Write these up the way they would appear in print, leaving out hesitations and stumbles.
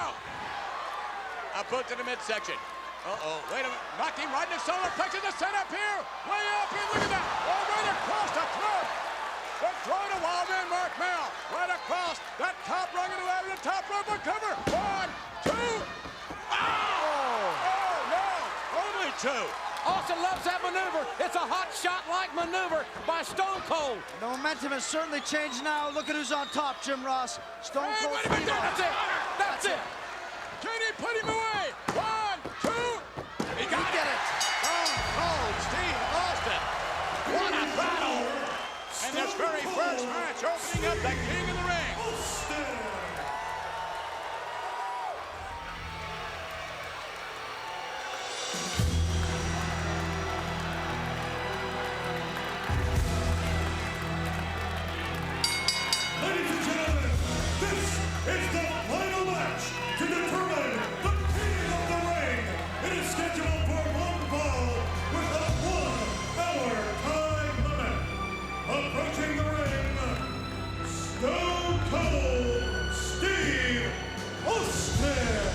Wow! A boot to the midsection. Uh-oh, wait a minute. Knocked him right in the solar plexus. The set up here. Way up here. Look at that. Oh, right across the throat. The throat of Wildman Mark Merrill. Right across that top rung of the ladder. The top rope will cover. 1, 2. Oh! Oh, no. Only 2. Austin loves that maneuver. It's a hot shot-like maneuver by Stone Cold. The momentum has certainly changed now. Look at who's on top, Jim Ross. Stone Cold. Wait a minute. That's it. That's it. Can he put him away? 1, 2. He got it. Stone Cold Steve Austin. What a battle. And this very first match opening up the King of the Ring. Ladies and gentlemen, this is the final match to determine the King of the Ring. It is scheduled for 1 fall with a 1-hour time limit. Approaching the ring, Stone Cold Steve Austin.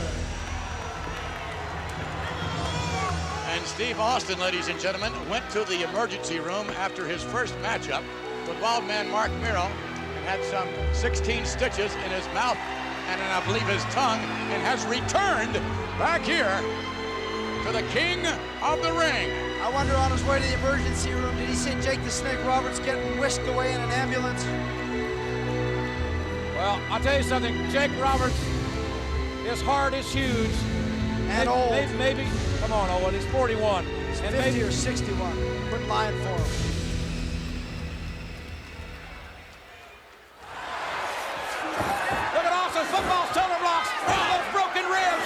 And Steve Austin, ladies and gentlemen, went to the emergency room after his first matchup with Wildman Mark Merrill and had some 16 stitches in his mouth and in, I believe, his tongue, and has returned back here to the King of the Ring. I wonder, on his way to the emergency room, did he see Jake the Snake Roberts getting whisked away in an ambulance? Well, I'll tell you something. Jake Roberts, his heart is huge. And old. Maybe, come on, Owen, he's 41. He's and 50 maybe or 61. Quit lying for him. Look at Austin's football shoulder blocks. Those broken ribs.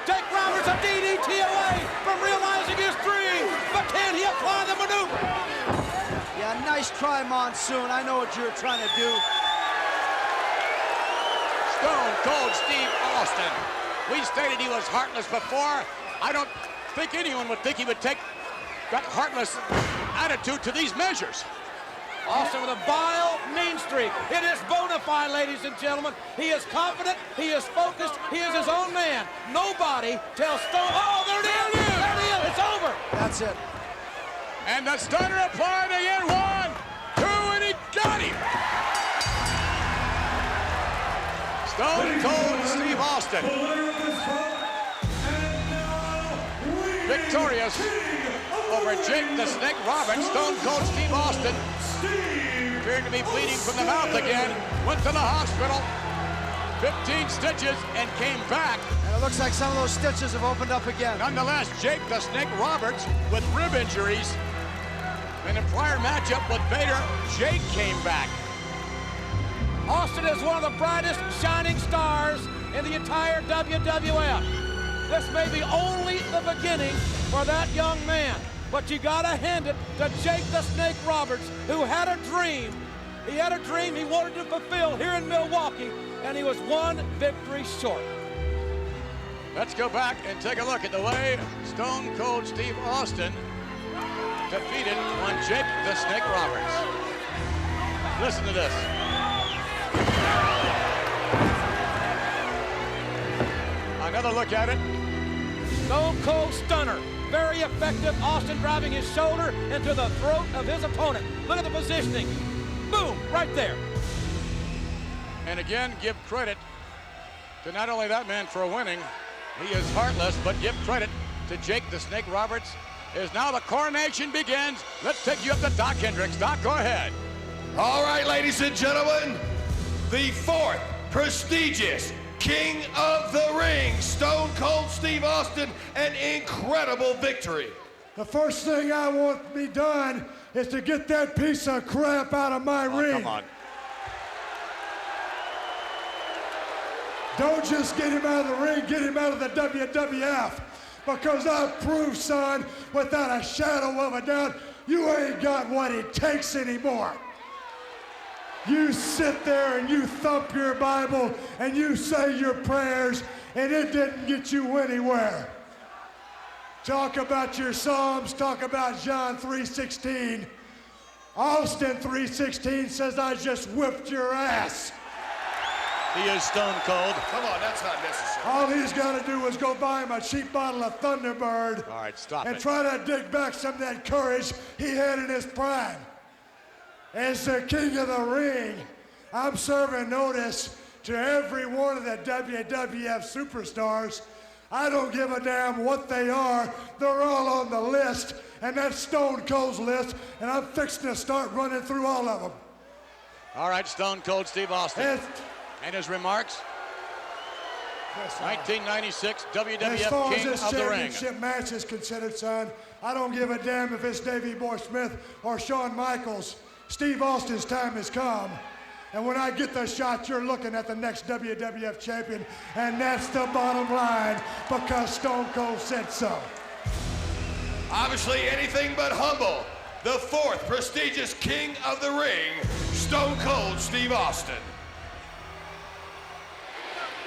Jake Roberts a DDT away from realizing his dream. But can he apply the maneuver? Yeah, nice try, Monsoon. I know what you're trying to do. Stone Cold Steve Austin. We stated he was heartless before. I don't think anyone would think he would take that heartless attitude to these measures. Austin with a vile, mean streak. It is bona fide, ladies and gentlemen. He is confident, he is focused, he is his own man. Nobody tells Stone, oh, there it is, there it is, it's over. That's it. And the stunner applied again. 1, 2, and he got him. Stone Cold Steve Austin. Victorious over Jake the Snake Roberts. Stone Cold Steve Austin appeared to be bleeding from the mouth again. Went to the hospital. 15 stitches and came back. And it looks like some of those stitches have opened up again. Nonetheless, Jake the Snake Roberts with rib injuries. In a prior matchup with Vader, Jake came back. Austin is one of the brightest shining stars in the entire WWF. This may be only the beginning for that young man, but you gotta hand it to Jake the Snake Roberts, who had a dream. He had a dream he wanted to fulfill here in Milwaukee, and he was 1 victory short. Let's go back and take a look at the way Stone Cold Steve Austin defeated one Jake the Snake Roberts. Listen to this. Another look at it. Stone Cold Stunner. Very effective. Austin driving his shoulder into the throat of his opponent. Look at the positioning. Boom, right there. And again, give credit to not only that man for winning, he is heartless, but give credit to Jake the Snake Roberts. As now the coronation begins. Let's take you up to Doc Hendricks. Doc, go ahead. All right, ladies and gentlemen, the 4th prestigious King of the Ring, Stone Cold Steve Austin, an incredible victory. The first thing I want to be done is to get that piece of crap out of my ring. Come on. Don't just get him out of the ring, get him out of the WWF. Because I've proved, son, without a shadow of a doubt, you ain't got what it takes anymore. You sit there and you thump your Bible and you say your prayers, and it didn't get you anywhere. Talk about your Psalms, talk about John 3:16. Austin 3:16 says, I just whipped your ass. He is stone cold. Come on, that's not necessary. All he's got to do is go buy him a cheap bottle of Thunderbird. All right, stop and it. try to dig back some of that courage he had in his prime. As the king of the ring, I'm serving notice to every one of the WWF superstars. I don't give a damn what they are. They're all on the list, and that's Stone Cold's list, and I'm fixing to start running through all of them. All right, Stone Cold Steve Austin. And his remarks? 1996 WWF As far as King this of the Ring. championship match is considered, son, I don't give a damn if it's Davey Boy Smith or Shawn Michaels. Steve Austin's time has come. And when I get the shot, you're looking at the next WWF champion. And that's the bottom line, because Stone Cold said so. Obviously anything but humble. The fourth prestigious King of the Ring, Stone Cold Steve Austin.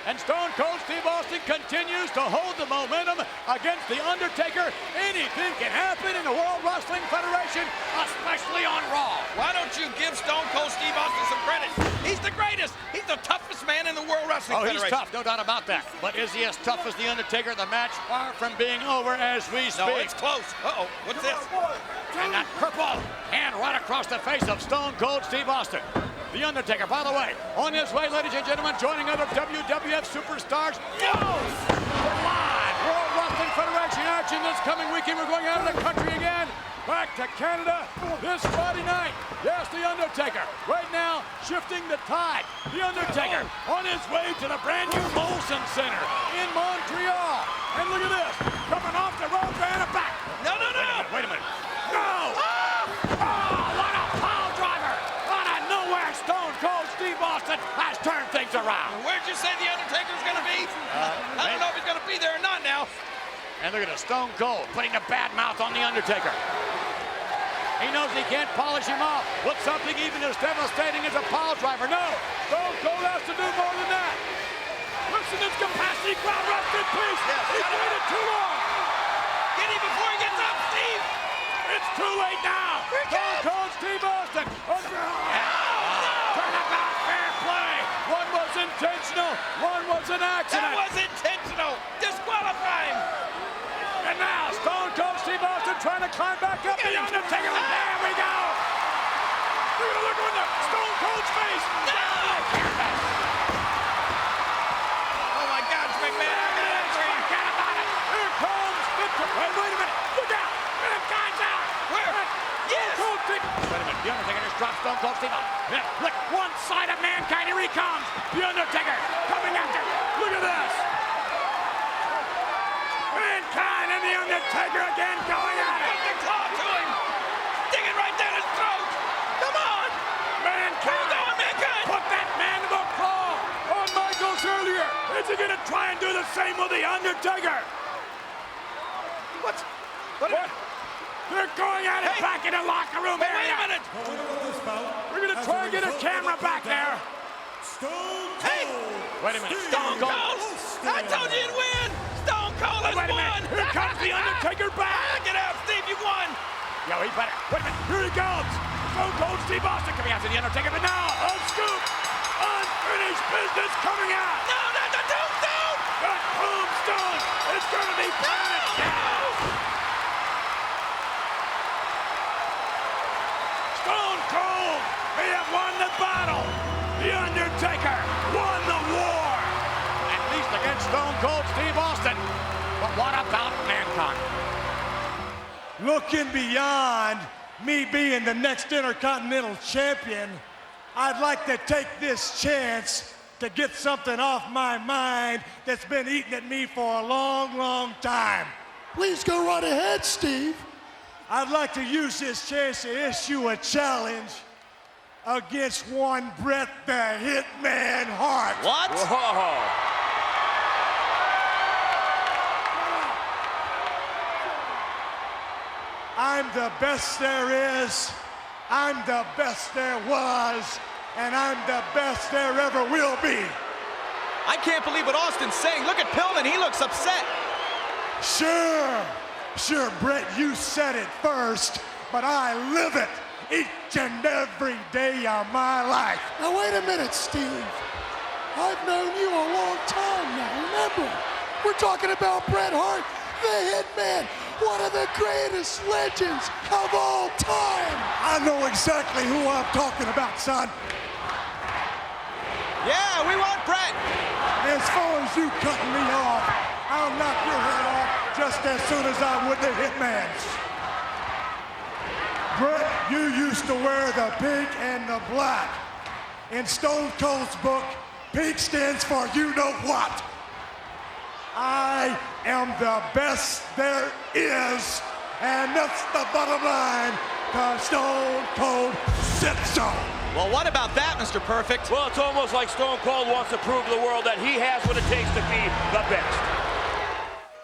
And Stone Cold Steve Austin continues to hold the momentum against The Undertaker. Anything can happen in the World Wrestling Federation, especially on Raw. Why don't you give Stone Cold Steve Austin some credit? He's the greatest. He's the toughest man in the World Wrestling Federation. He's tough, no doubt about that. But is he as tough as The Undertaker? The match far from being over as we speak. No, it's close. Uh-oh, what's this? And that purple hand right across the face of Stone Cold Steve Austin. The Undertaker, by the way, on his way, ladies and gentlemen, joining other WWF superstars. No! Live World Wrestling Federation action this coming weekend. We're going out of the country again. Back to Canada this Friday night. Yes, The Undertaker. Right now, shifting the tide. The Undertaker on his way to the brand new Molson Center in Montreal. And look at this. Coming off the rope and a back. No. Wait a minute. No! Oh, what a pile driver! Out of nowhere, Stone Cold Steve Austin has turned things around. Where'd you say The Undertaker's going to be? I don't know if he's going to be there or not now. And look at this, Stone Cold putting the bad mouth on The Undertaker. He knows he can't polish him off with something even as devastating as a pile driver. No, Stone Cold has to do more than that. Listen to this capacity crowd, rest in peace. Yes, He's waited too long. Get him before he gets up, Steve. It's too late now. Stone Cold Steve Austin. Turnabout, fair play. One was intentional, one was an accident. That was intentional. Disqualify him. And now Stone Cold Steve Austin trying to climb back up. The Undertaker. There we go. Look at the Stone Cold's face. Oh my God, McMahon. Forget about it. Here comes Victor. Wait a minute. Look out. Man, guy's out. Where? Yes. Cold Steve. Wait a minute. The Undertaker just dropped Stone Cold Steve Austin. Yeah, look, one side of Mankind. Here he comes. The Undertaker coming after. Look at this. Mankind and The Undertaker again going at it. Put the claw to him. Dig it right down his throat. Come on. Mankind. Hold on, Mankind. Put that mandible claw on Michaels earlier. Is he going to try and do the same with The Undertaker? What? They're going at it back in the locker room Wait area. a minute. We're going to try and get a camera back there. Hey. Wait a minute. Stone Cold. I told you he'd win. Stone Cold has Wait a won. minute. Here comes The Undertaker back. Get out, Steve. You won. Yo, he better. Wait a minute. Here he comes. Stone Cold Steve Austin coming after The Undertaker. But now, a scoop. Unfinished business coming out. No, not the tombstone. That tombstone is going to be planted down. Stone Cold may have won the battle. The Undertaker won the war. At least against Stone Cold Steve Austin. But what about Mankind? Looking beyond me being the next Intercontinental Champion, I'd like to take this chance to get something off my mind that's been eating at me for a long, long time. Please go right ahead, Steve. I'd like to use this chance to issue a challenge against one Bret the Hitman Hart. What? Whoa. I'm the best there is, I'm the best there was, and I'm the best there ever will be. I can't believe what Austin's saying. Look at Pillman. He looks upset. Sure, Bret, you said it first, but I live it each and every day of my life. Now, wait a minute, Steve. I've known you a long time now, remember? We're talking about Bret Hart, the Hitman, one of the greatest legends of all time. I know exactly who I'm talking about, son. Yeah, we want Bret. As far as you cutting me off, I'll knock your head off just as soon as I would the Hitman's. Bret, you used to wear the pink and the black. In Stone Cold's book, pink stands for you know what. I am the best there is, and that's the bottom line, 'cause Stone Cold said so. Well, what about that, Mr. Perfect? Well, it's almost like Stone Cold wants to prove to the world that he has what it takes to be the best.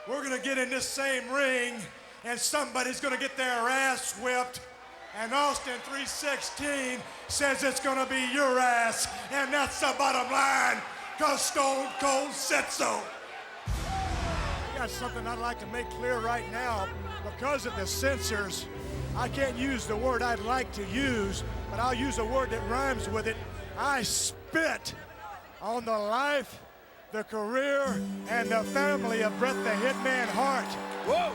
We're gonna get in this same ring, and somebody's gonna get their ass whipped, and Austin 316 says it's gonna be your ass, and that's the bottom line, 'cause Stone Cold said so. I got something I'd like to make clear right now. Because of the censors, I can't use the word I'd like to use, but I'll use a word that rhymes with it. I spit on the life, the career, and the family of Bret the Hitman Hart. Whoa!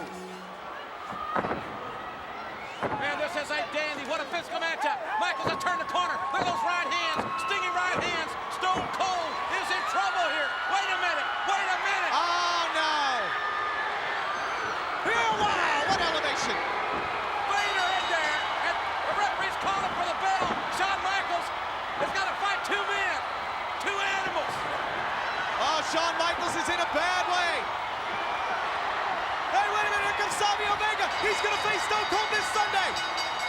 Man, this is a dandy. What a physical matchup. Michaels has turned the corner. Look at those right hands. Stinging right hands. Stone Cold is in trouble here. Wait a minute. Wait a minute. Oh, no. Oh, wow, what elevation. Vader in there. And the referee's calling for the bell. Shawn Michaels has got to fight two men. Two animals. Oh, Shawn Michaels is in a bad way. Hey, wait a minute, here comes Savio Vega. He's gonna face Stone Cold this Sunday.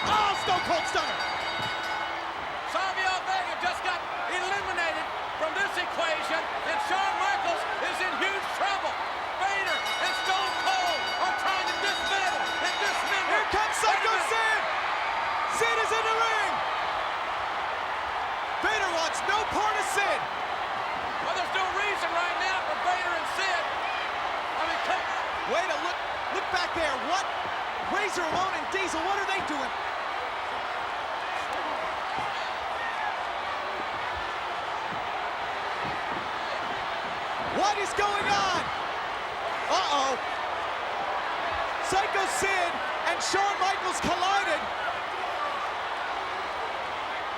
Oh, Stone Cold stunner. Savio Vega just got eliminated from this equation, and Shawn Michaels is in huge trouble. Vader and Stone Cold are trying to dismantle and dismember. Here comes Psycho Sid. Sid is in the ring. Vader wants no part of Sid. Well, there's no reason right now for Vader and Sid. I mean, come. Wait a look back there. What? Razor Ramon and Diesel, what are they doing? What is going on? Uh-oh. Psycho Sid and Shawn Michaels collided.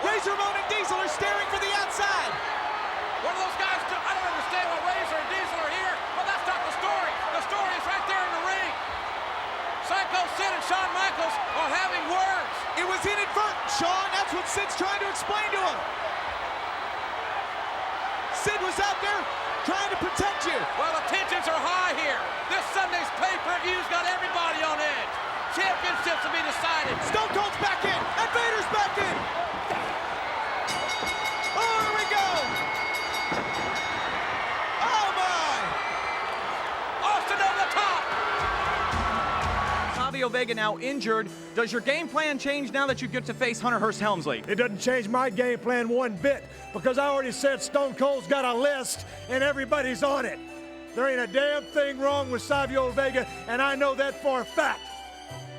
Razor Ramon and Diesel are staring for the outside. What are those guys doing? I don't understand why Razor and Diesel are here. Well, that's not the story. The story is right there in the ring. Psycho Sid and Shawn Michaels are having words. It was inadvertent, Shawn. That's what Sid's trying to explain to him. Sid was out there trying to protect you. Well, the tensions are high here. This Sunday's pay-per-view's got everybody on edge. Championships will be decided. Stone Cold's back in, and Vader's back in. Oh, here we go. Oh, my. Austin over the top. Savio Vega now injured. Does your game plan change now that you get to face Hunter Hearst Helmsley? It doesn't change my game plan one bit, because I already said Stone Cold's got a list and everybody's on it. There ain't a damn thing wrong with Savio Vega, and I know that for a fact.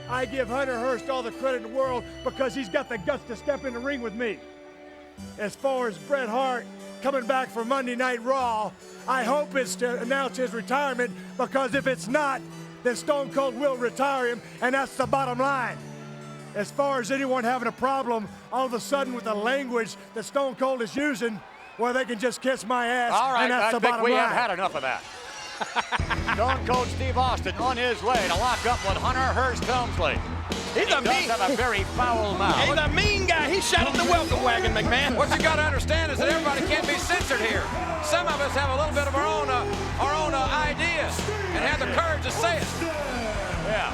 I give Hunter Hearst all the credit in the world because he's got the guts to step in the ring with me. As far as Bret Hart coming back for Monday Night Raw, I hope it's to announce his retirement, because if it's not, then Stone Cold will retire him, and that's the bottom line. As far as anyone having a problem all of a sudden with the language that Stone Cold is using, well, they can just kiss my ass, All right, and that's I the think bottom we line. have had enough of that. Stone Cold Steve Austin on his way to lock up with Hunter Hearst Helmsley. He's He a does mean. have a very foul mouth. He's a mean guy. He shot at the welcome wagon, McMahon. What you got to understand is that everybody can't be censored here. Some of us have a little bit of our own ideas and have the courage to say it. Yeah.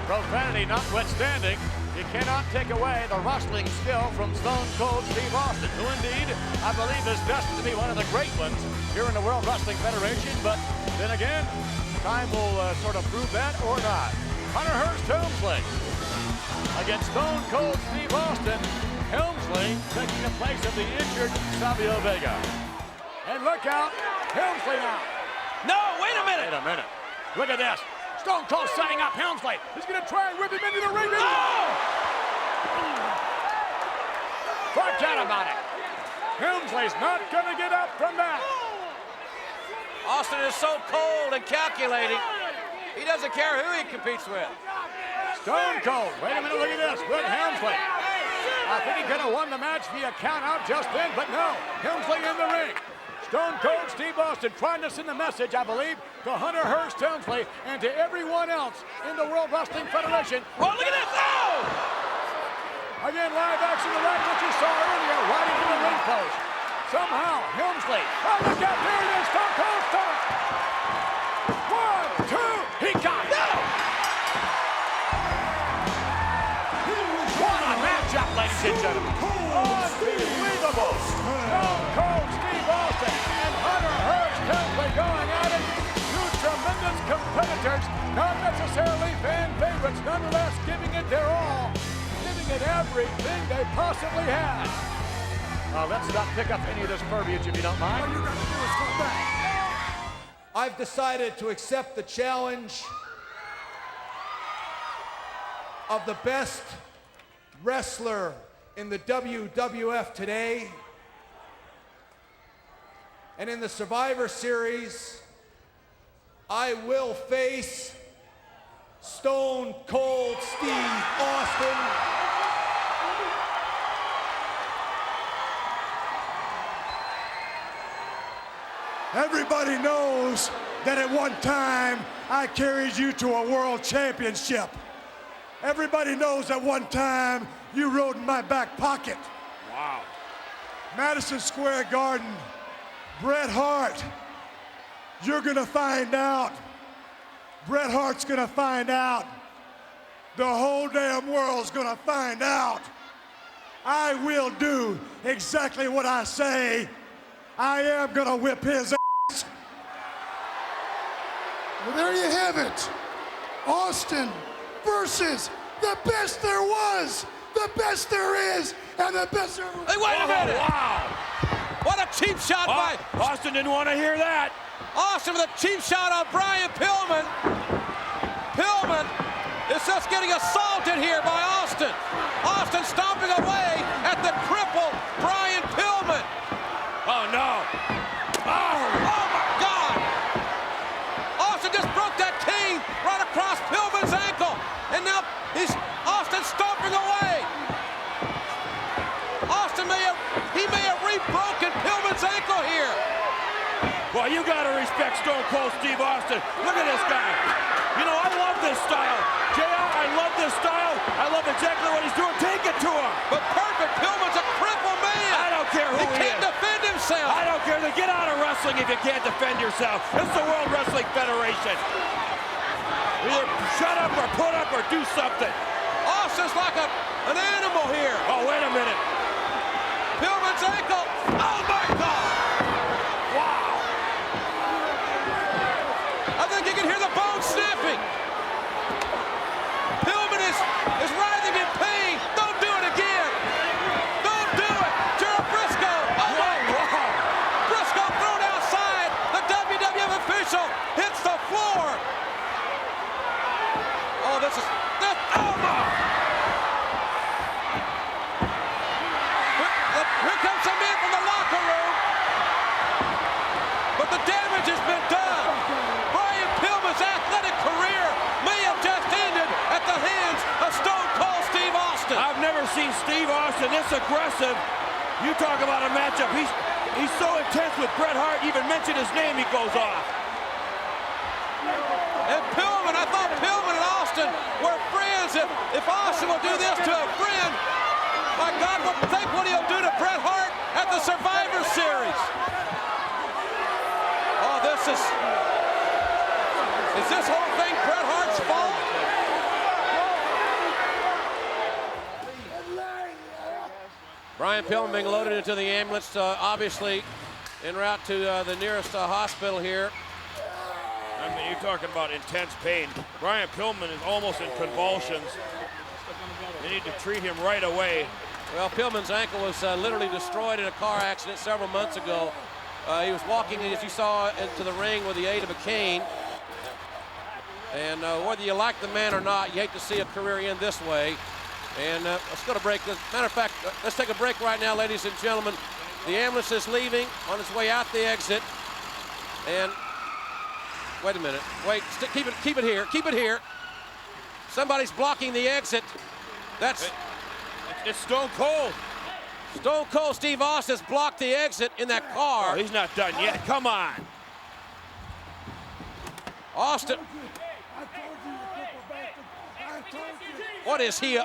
Profanity notwithstanding, you cannot take away the wrestling skill from Stone Cold Steve Austin, who indeed, I believe, is destined to be one of the great ones here in the World Wrestling Federation. But then again, time will sort of prove that or not. Hunter Hearst Helmsley against Stone Cold Steve Austin. Helmsley taking the place of the injured Savio Vega. And look out, Helmsley now. No, wait a minute. Wait a minute. Look at this. Stone Cold setting up Helmsley. He's going to try and whip him into the ring. Forget about it. Helmsley's not going to get up from that. Austin is so cold and calculating. He doesn't care who he competes with. Stone Cold. Wait a minute, look at this. With Helmsley. I think he could have won the match via count out just then, but no. Helmsley in the ring. Stone Cold Steve Austin trying to send a message, I believe, to Hunter Hearst Helmsley and to everyone else in the World Wrestling Federation. Oh, look at this! Oh! Again, live action to right what you saw earlier, right into the ring post. Somehow, Helmsley. Oh, look out, there it is, Stone Cold Stunner. 1, 2, he got it. No! What a matchup, ladies and gentlemen. Unbelievable. Stone Cold Steve Austin and Hunter Hearst Helmsley going at it. Two tremendous competitors, not necessarily fan favorites, nonetheless giving it their all. Giving it everything they possibly had. Let's not pick up any of this verbiage if you don't mind. All you got to do is come back. I've decided to accept the challenge of the best wrestler in the WWF today. And in the Survivor Series, I will face Stone Cold Steve Austin. Everybody knows that at one time I carried you to a world championship. Everybody knows at one time you rode in my back pocket. Wow. Madison Square Garden, Bret Hart, you're gonna find out. Bret Hart's gonna find out. The whole damn world's gonna find out. I will do exactly what I say. I am gonna whip his ass. Well, there you have it. Austin versus the best there was, the best there is, and the best there will be. Hey, wait a minute. Wow! What a cheap shot by Austin didn't want to hear that. Austin with a cheap shot on Brian Pillman. Pillman is just getting assaulted here by Austin. Austin stomping away at the crippled Brian Pillman. Oh, no. Oh my God! Austin just broke that cane right across Pillman's ankle, and now Austin stomping away. Austin may have re-broken Pillman's ankle here. Well, you got to respect Stone Cold Steve Austin. Look at this guy. You know, I love this style. JR, I love this style. I love exactly what he's doing. Take it to him. But perfect, Pillman's a crippled man. I don't care who he he can't is. defend himself. I don't care. Get out of wrestling if you can't defend yourself. This is the World Wrestling Federation. Either shut up or put up or do something. Austin's like an animal here. Oh, wait a minute. Pillman's ankle. Oh, my God. Wow. I think you can hear the bone snapping. Pillman is writhing in pain. Don't do it again. Don't do it. Gerald Briscoe. Oh, my God. Briscoe thrown outside. The WWF official hits the floor. Oh, this is... Oh, my. Here comes some men from the locker room. But the damage has been done. Brian Pillman's athletic career may have just ended at the hands of Stone Cold Steve Austin. I've never seen Steve Austin this aggressive. You talk about a matchup. He's so intense with Bret Hart. Even mention his name, he goes off. And Pillman, I thought Pillman and Austin were friends. If Austin will do this to a friend, my God, think what he'll do to Bret Hart at the Survivor Series. Oh, this is this whole thing Bret Hart's fault? Brian Pillman being loaded into the ambulance, obviously en route to the nearest hospital here. I mean, you're talking about intense pain. Brian Pillman is almost in convulsions. They need to treat him right away. Well, Pillman's ankle was literally destroyed in a car accident several months ago. He was walking, as you saw, into the ring with the aid of a cane. And whether you like the man or not, you hate to see a career end this way. And let's go to break. Matter of fact, let's take a break right now, ladies and gentlemen. The ambulance is leaving on its way out the exit. And Wait a minute. Wait, keep it here. Keep it here. Somebody's blocking the exit. It's Stone Cold. Stone Cold Steve Austin's blocked the exit in that car. Oh, he's not done yet. Come on. Austin. What is he?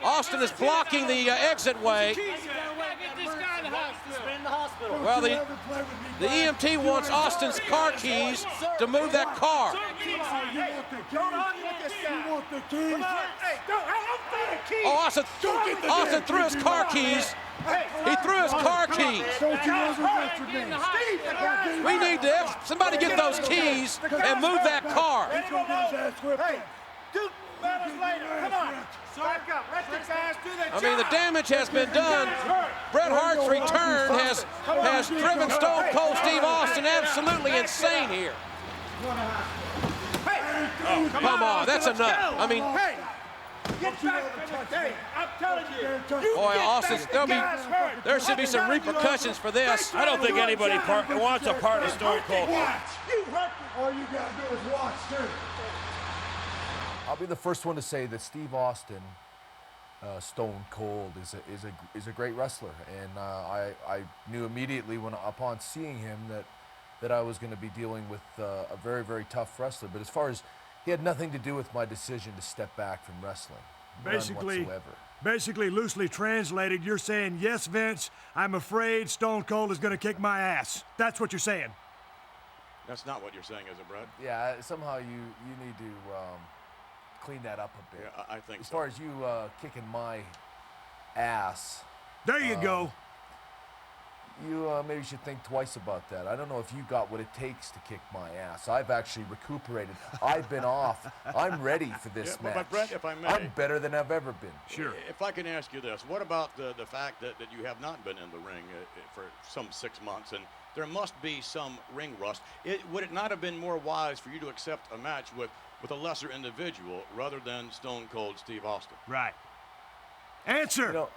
Austin is blocking the exit way. Well, the EMT wants Austin's car keys to move that car. Oh, Austin threw his car keys. He threw his car keys. We need to somebody get those keys and move that car. I mean, the damage has been done. Bret Hart's return has driven Stone Cold Steve Austin absolutely insane here. Oh, come on, that's enough. I mean, I'm telling you. Boy, Austin, there should be some repercussions for this. I don't think anybody wants a part of Stone Cold. All you gotta do is watch, too. I'll be the first one to say that Steve Austin, Stone Cold, is a great wrestler, and I knew immediately upon seeing him that I was going to be dealing with a very, very tough wrestler. But as far as he had nothing to do with my decision to step back from wrestling, none whatsoever. Basically, loosely translated, you're saying, yes, Vince, I'm afraid Stone Cold is going to kick my ass. That's what you're saying. That's not what you're saying, is it, Brett? Yeah, somehow you need to clean that up a bit. Yeah, I think as far as you kicking my ass. There you go. You maybe should think twice about that. I don't know if you got what it takes to kick my ass. I've actually recuperated. I've been off. I'm ready for this match. But Brett, if I may, I'm better than I've ever been. Sure. If I can ask you this, what about the fact that you have not been in the ring for some 6 months, and there must be some ring rust? Would it not have been more wise for you to accept a match with a lesser individual rather than Stone Cold Steve Austin? Right. Answer. You know,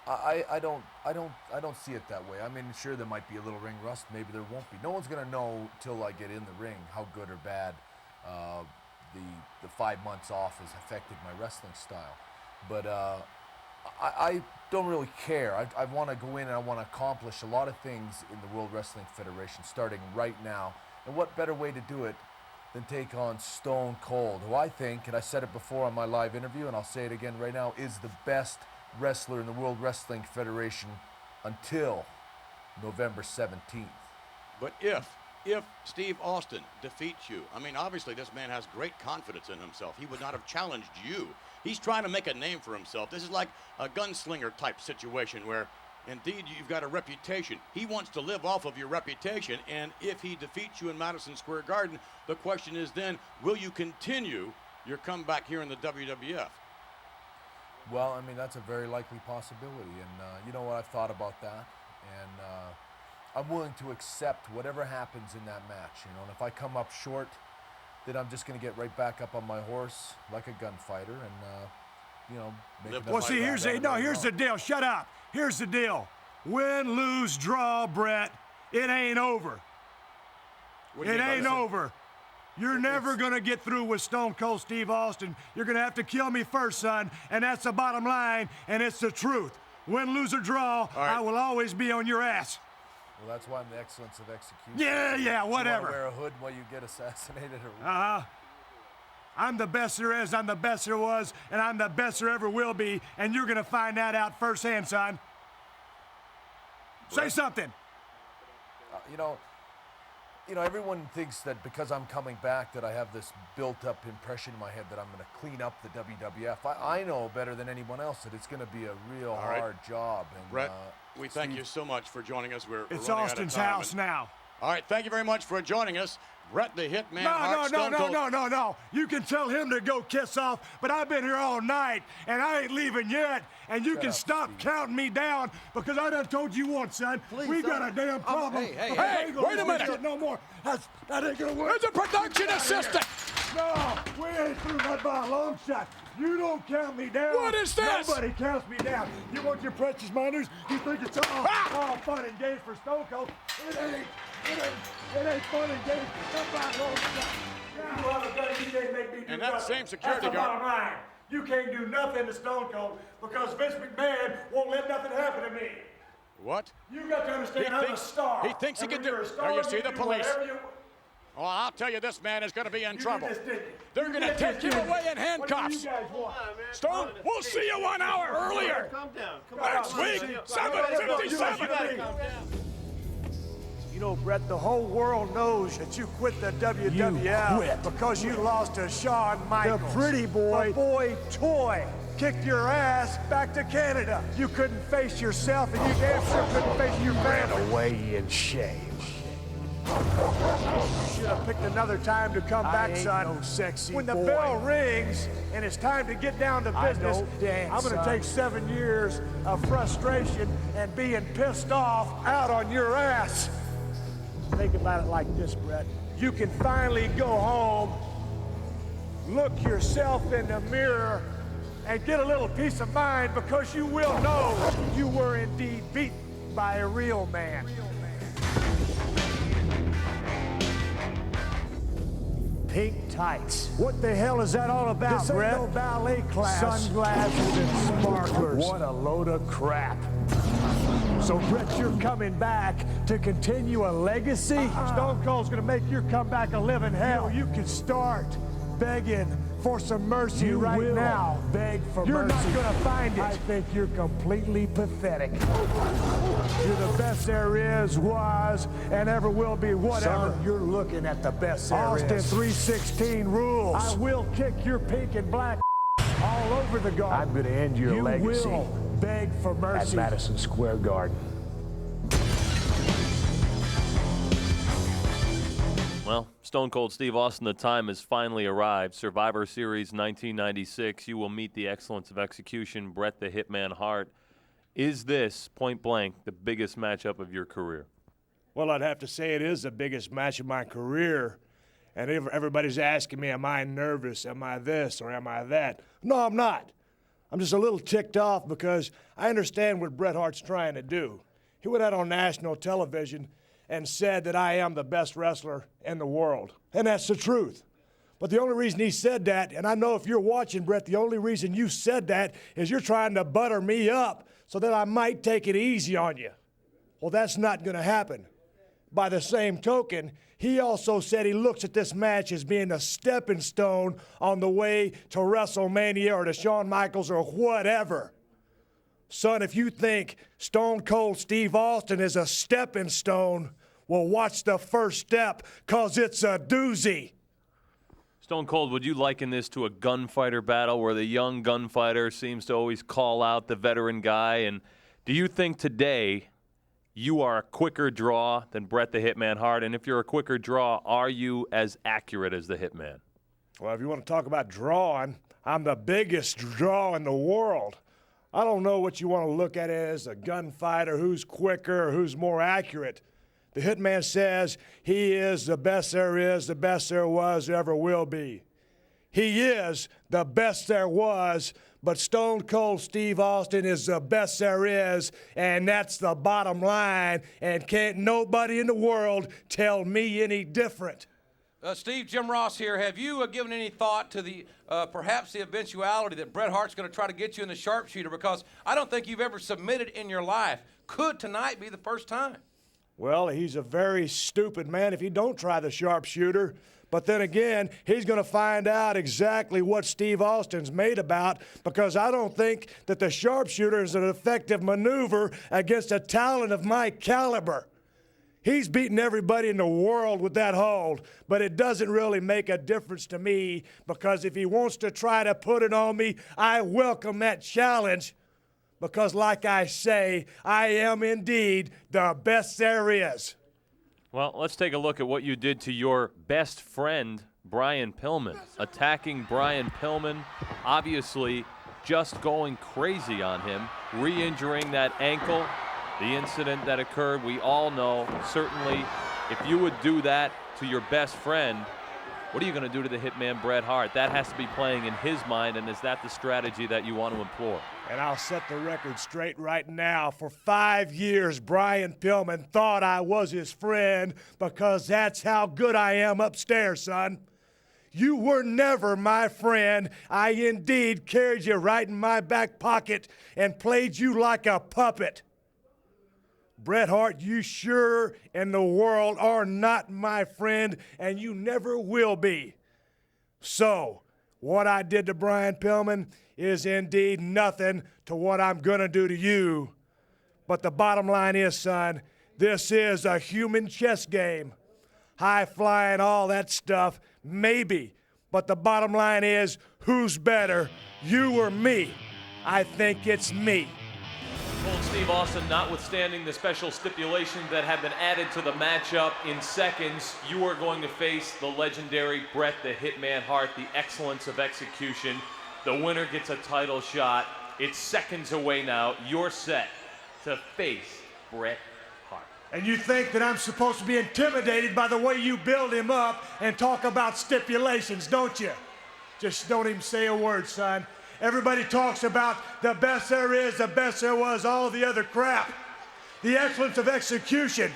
I don't see it that way. I mean, sure, there might be a little ring rust. Maybe there won't be. No one's gonna know till I get in the ring how good or bad the 5 months off has affected my wrestling style. But I don't really care. I want to go in and I want to accomplish a lot of things in the World Wrestling Federation starting right now. And what better way to do it than take on Stone Cold, who I think, and I said it before on my live interview, and I'll say it again right now, is the best wrestler in the World Wrestling Federation until November 17th. But if Steve Austin defeats you, I mean, obviously this man has great confidence in himself. He would not have challenged you. He's trying to make a name for himself. This is like a gunslinger type situation where indeed you've got a reputation. He wants to live off of your reputation, and if he defeats you in Madison Square Garden, the question is then, will you continue your comeback here in the WWF? Well, I mean, that's a very likely possibility, and you know what, I've thought about that, and I'm willing to accept whatever happens in that match, you know, and if I come up short, then I'm just going to get right back up on my horse like a gunfighter, and you know, make it. Well, see, here's the deal. Shut up. Here's the deal. Win, lose, draw, Brett. It ain't over. It ain't over. You're never going to get through with Stone Cold Steve Austin. You're going to have to kill me first, son, and that's the bottom line, and it's the truth. Win, lose, or draw, right. I will always be on your ass. Well, that's why I'm the excellence of execution. Yeah, whatever. You wear a hood while you get assassinated or Uh-huh. I'm the best there is, I'm the best there was, and I'm the best there ever will be, and you're going to find that out firsthand, son. Say something. You know, everyone thinks that because I'm coming back that I have this built-up impression in my head that I'm going to clean up the WWF. I know better than anyone else that it's going to be a real hard job. And, Brett, we thank you so much for joining us. It's Austin's house now. All right, thank you very much for joining us. Brett the Hitman Hart. No. You can tell him to go kiss off, but I've been here all night, and I ain't leaving yet, and you can stop counting me down because I done told you once, son. We got a damn problem. Hey, wait a minute. No more. That ain't gonna work. There's a production assistant. No, we ain't through that by a long shot. You don't count me down. What is this? Nobody counts me down. You want your precious minors? You think it's all fun and games for Stone Cold? It ain't fun and games for somebody long shot. You haven't done anything, make me do And that nothing. same security That's the guard- bottom line. You can't do nothing to Stone Cold because Vince McMahon won't let nothing happen to me. What? You got to understand He I'm thinks- a star. he thinks he And can when do- you're a star, There you see the can do police. whatever you- Oh, I'll tell you, this man is going to be in You trouble. just did it. They're going to take you away in handcuffs. What do you guys want? Stone, we'll see you 1 hour earlier. Next week, 7:57. You know, Brett, the whole world knows that you quit the WWF because you lost to Shawn Michaels. The pretty boy, the boy toy, kicked your ass back to Canada. You couldn't face yourself, and you damn sure couldn't face your family. Away in shame. Should have picked another time to come back, son. No sexy when the bell rings and it's time to get down to business, I'm going to take 7 years of frustration and being pissed off out on your ass. Think about it like this, Brett. You can finally go home, look yourself in the mirror, and get a little peace of mind because you will know you were indeed beaten by a real man. Pink tights. What the hell is that all about, this Brett? Ain't no ballet class. Sunglasses and sparklers. What a load of crap. So, Brett, you're coming back to continue a legacy? Stone Cold's gonna make your comeback a living hell. You can start begging for some mercy right now. Beg for mercy. You're not gonna find it. I think you're completely pathetic. You're the best there is, was, and ever will be, whatever. Son, you're looking at the best there is. Austin 316 rules. I will kick your pink and black all over the garden. I'm gonna end your legacy. You will beg for mercy. At Madison Square Garden. Well, Stone Cold Steve Austin, the time has finally arrived. Survivor Series 1996. You will meet the excellence of execution, Bret the Hitman Hart. Is this, point blank, the biggest matchup of your career? Well, I'd have to say it is the biggest match of my career. And everybody's asking me, am I nervous? Am I this or am I that? No, I'm not. I'm just a little ticked off because I understand what Bret Hart's trying to do. He went out on national television and said that I am the best wrestler in the world. And that's the truth. But the only reason he said that, and I know if you're watching, Bret, the only reason you said that is you're trying to butter me up so that I might take it easy on you. Well, that's not going to happen. By the same token, he also said he looks at this match as being a stepping stone on the way to WrestleMania or to Shawn Michaels or whatever. Son, if you think Stone Cold Steve Austin is a stepping stone, well, watch the first step, because it's a doozy. Stone Cold, would you liken this to a gunfighter battle where the young gunfighter seems to always call out the veteran guy? And do you think today you are a quicker draw than Bret the Hitman Hart? And if you're a quicker draw, are you as accurate as the Hitman? Well, if you want to talk about drawing, I'm the biggest draw in the world. I don't know what you want to look at as a gunfighter, who's quicker, who's more accurate. The Hitman says he is the best there is, the best there was, ever will be. He is the best there was, but Stone Cold Steve Austin is the best there is, and that's the bottom line, and can't nobody in the world tell me any different. Steve, Jim Ross here. Have you given any thought to the perhaps the eventuality that Bret Hart's going to try to get you in the sharpshooter? Because I don't think you've ever submitted in your life. Could tonight be the first time? Well, he's a very stupid man if he don't try the sharpshooter. But then again, he's going to find out exactly what Steve Austin's made about, because I don't think that the sharpshooter is an effective maneuver against a talent of my caliber. He's beaten everybody in the world with that hold, but it doesn't really make a difference to me, because if he wants to try to put it on me, I welcome that challenge, because like I say, I am indeed the best there is. Well, let's take a look at what you did to your best friend, Brian Pillman. Attacking Brian Pillman, obviously just going crazy on him, re-injuring that ankle. The incident that occurred, we all know, certainly if you would do that to your best friend, What are you going to do to the Hitman Bret Hart? That has to be playing in his mind, and is that the strategy that you want to employ? And I'll set the record straight right now. For 5 years, Brian Pillman thought I was his friend because that's how good I am upstairs, son. You were never my friend. I indeed carried you right in my back pocket and played you like a puppet. Bret Hart, you sure in the world are not my friend, and you never will be. So, what I did to Brian Pillman is indeed nothing to what I'm going to do to you. But the bottom line is, son, this is a human chess game. High flying, all that stuff, maybe. But the bottom line is, who's better, you or me? I think it's me. Cold Steve Austin, notwithstanding the special stipulations that have been added to the matchup, in seconds, you are going to face the legendary Bret the Hitman Hart, the excellence of execution. The winner gets a title shot. It's seconds away now. You're set to face Bret Hart. And you think that I'm supposed to be intimidated by the way you build him up and talk about stipulations, don't you? Just don't even say a word, son. Everybody talks about the best there is, the best there was, all the other crap. The excellence of execution.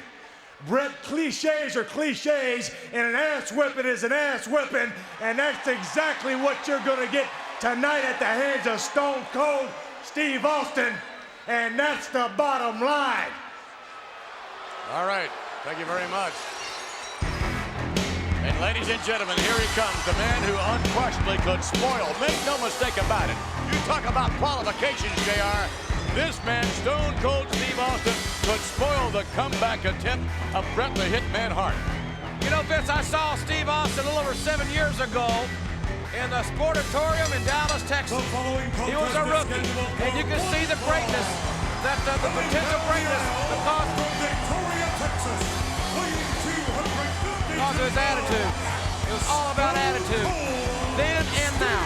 Bret, cliches are cliches, and an ass whipping is an ass whipping, and that's exactly what you're gonna get tonight at the hands of Stone Cold Steve Austin, and that's the bottom line. All right, thank you very much. And ladies and gentlemen, here he comes, the man who unquestionably could spoil, make no mistake about it. You talk about qualifications, JR. This man, Stone Cold Steve Austin, could spoil the comeback attempt of Bret the Hitman Hart. You know, Vince, I saw Steve Austin a little over 7 years ago in the Sportatorium in Dallas, Texas. He was a rookie, and you can see the greatness, the potential greatness because of his attitude. It was all about attitude, then and now.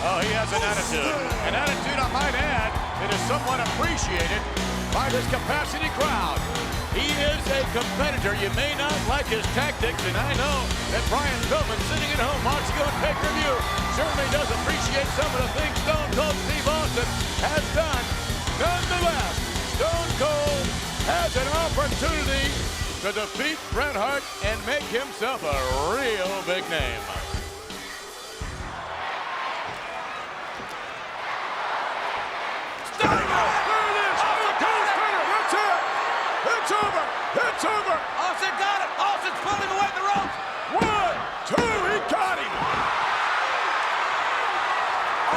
Oh, he has an attitude. An attitude, I might add, that is somewhat appreciated by this capacity crowd. He is a competitor. You may not like his tactics, and I know that Brian Pillman, sitting at home watching on pay-per-view, certainly does appreciate some of the things Stone Cold Steve Austin has done. Nonetheless, Stone Cold has an opportunity to defeat Bret Hart and make himself a real big name. It's over! It's over! Austin got it! Austin's pulling away the ropes! 1, 2, he got him!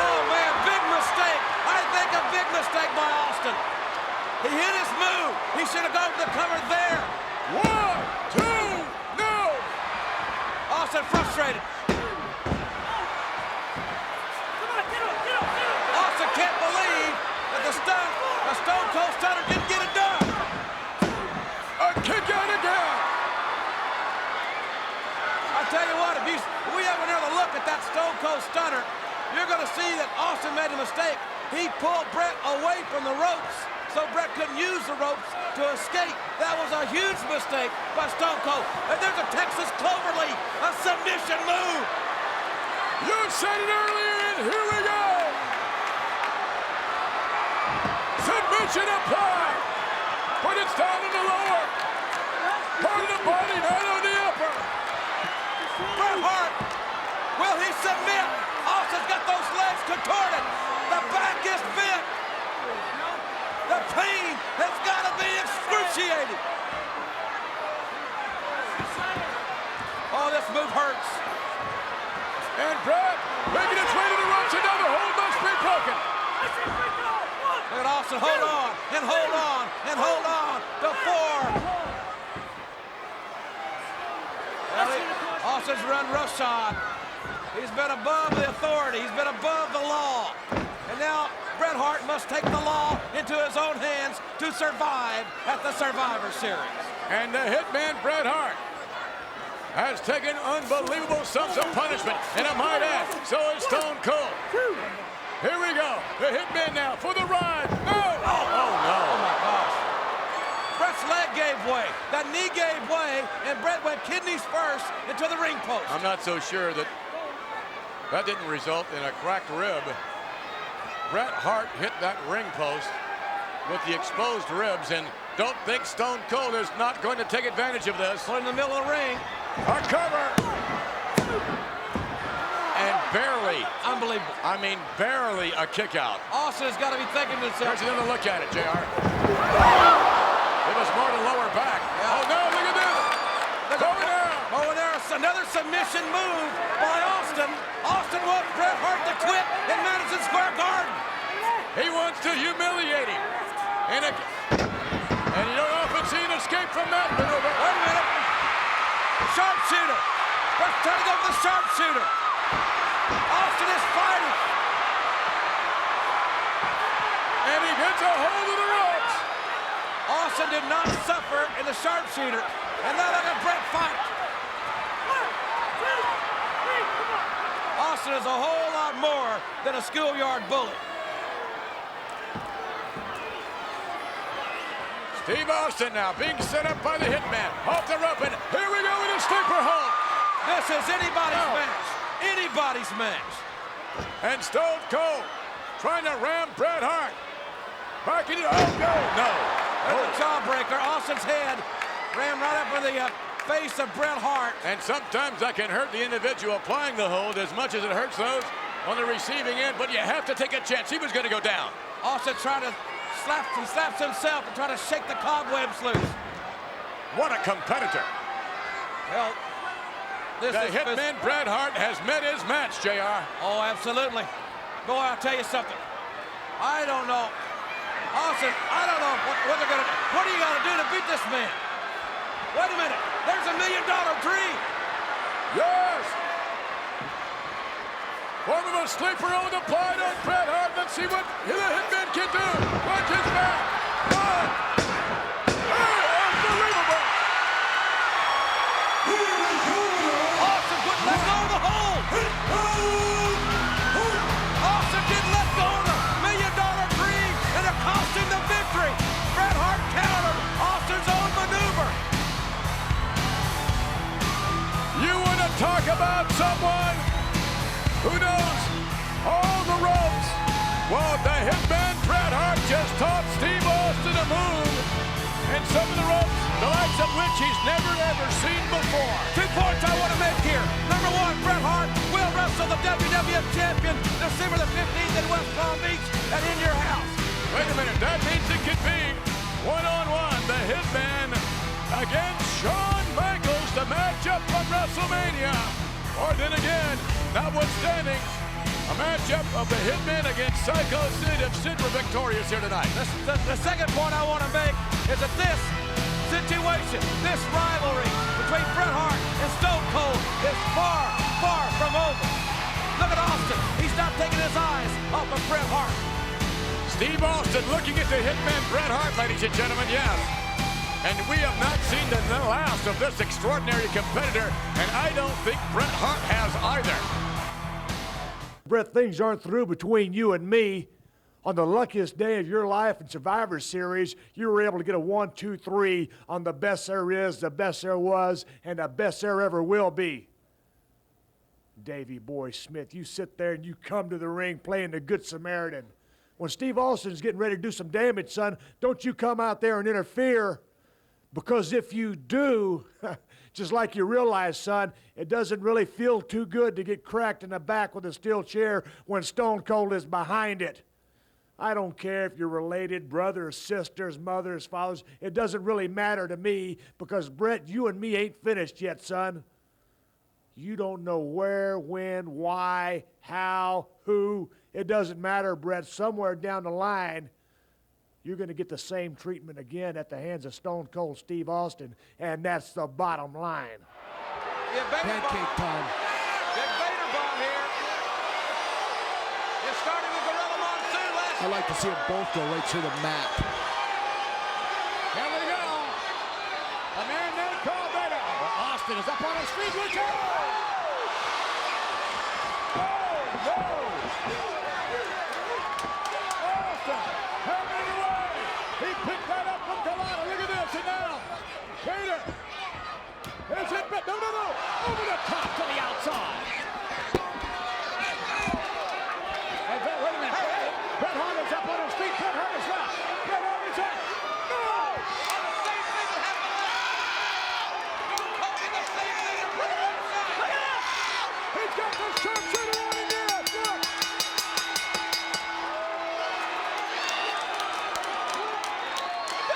Oh, man, big mistake. I think a big mistake by Austin. He hit his move. He should have gone to the cover there. 1, 2, no! Austin frustrated. Austin can't believe that the Stone Cold Stunner didn't get it done. A kick out again! I tell you what, if we have another look at that Stone Cold Stunner, you're going to see that Austin made a mistake. He pulled Bret away from the ropes, so Bret couldn't use the ropes to escape. That was a huge mistake by Stone Cold. And there's a Texas Cloverleaf, a submission move. You said it earlier, and here we go! Submission applied! But it's down in the lower. Part of the body, not on the upper. Bret Hart, will he submit? Austin's got those legs contorted. The back is bent. The pain has got to be excruciating. Oh, this move hurts. And Bret making its way to the ropes. Another hold must be broken. Look at Austin, hold on, and hold on, and hold on to 4. Austin's run roughshod. He's been above the authority. He's been above the law. And now Bret Hart must take the law into his own hands to survive at the Survivor Series. And the Hitman Bret Hart has taken unbelievable sums of punishment. And I might add, so is Stone Cold. Here we go. The Hitman now for the ride. No! Oh, no. Oh, my gosh. Bret's leg gave gave way. That knee gave way, and Bret went kidneys first into the ring post. I'm not so sure that didn't result in a cracked rib. Bret Hart hit that ring post with the exposed ribs, and don't think Stone Cold is not going to take advantage of this. Put in the middle of the ring. A cover. And barely. Unbelievable. I mean, barely a kick out. Austin has got to be thinking to himself. Here's another look at it, JR. It was more to lower back. Yeah. Oh, no, look at this. Oh, there's another submission move by Austin. Austin wants Bret Hart to quit in Madison Square Garden. He wants to humiliate him. And you don't often see an escape from that maneuver. Wait a minute. Sharpshooter. Bret's trying to go for the sharpshooter. Austin is fighting. And he gets a hold of the ropes. Austin did not suffer in the sharpshooter. And now look at Bret fight. Austin is a whole lot more than a schoolyard bully. Steve Austin now being set up by the Hitman. Off the rope, and here we go with a sleeper hold. This is anybody's match. Anybody's match. And Stone Cold trying to ram Bret Hart. Back in it. Oh, no. There's a jawbreaker. Austin's head ran right up in the face of Bret Hart. And sometimes that can hurt the individual applying the hold as much as it hurts those on the receiving end, but you have to take a chance. He was going to go down. Austin trying to slaps himself and trying to shake the cobwebs loose. What a competitor. Well, the Hitman Bret Hart has met his match, JR. Oh, absolutely. Boy, I'll tell you something. I don't know. Austin, I don't know what they're going to do. What do you got to do to beat this man? Wait a minute. There's $1 million dream. Yes. Form of a sleeper hold applied on Bret Hart. Let's see what the Hitman can do. Watch his back. One. Unbelievable. Austin couldn't let go of the hold. Austin didn't let go of the $1 million dream, and it cost him the victory. Bret Hart countered Austin's own maneuver. You want to talk about someone who knows all the ropes? Well, the Hitman Bret Hart just taught Steve Austin a move, and some of the ropes, the likes of which he's never ever seen before. 2 points I want to make here. Number one, Bret Hart will wrestle the WWF Champion December the 15th in West Palm Beach and in your house. Wait a minute, that means it could be one-on-one, the Hitman against Shawn Michaels, the matchup from WrestleMania. Or then again, notwithstanding, a matchup of the Hitman against Psycho Sid if Sid were victorious here tonight. The second point I want to make is that this situation, this rivalry between Bret Hart and Stone Cold is far, far from over. Look at Austin. He's not taking his eyes off of Bret Hart. Steve Austin looking at the Hitman Bret Hart, ladies and gentlemen, yes. And we have not seen the last of this extraordinary competitor, and I don't think Bret Hart has either. Bret, things aren't through between you and me. On the luckiest day of your life in Survivor Series, you were able to get a 1, 2, 3 on the best there is, the best there was, and the best there ever will be. Davey Boy Smith, you sit there and you come to the ring playing the Good Samaritan. When Steve Austin's getting ready to do some damage, son, don't you come out there and interfere. Because if you do, just like you realize, son, it doesn't really feel too good to get cracked in the back with a steel chair when Stone Cold is behind it. I don't care if you're related, brothers, sisters, mothers, fathers. It doesn't really matter to me because, Bret, you and me ain't finished yet, son. You don't know where, when, why, how, who. It doesn't matter, Bret. Somewhere down the line, you're going to get the same treatment again at the hands of Stone Cold Steve Austin, and that's the bottom line. Pancake time. Big Vader bomb here. You're starting with Gorilla Monsoon last. I like to see them both go right to the mat. Here we go. A man named Carl Vader. Austin is up on his feet. Look out! Oh, no! Austin, having it away. He picked that up from Colada. Look at this, and now Is it? No, no, no. Over the top to the outside. And wait a minute. Bret Hart is up on his feet. Bret Hart is left. Bret Hart is up. No! He's got the sharpshooter on him there.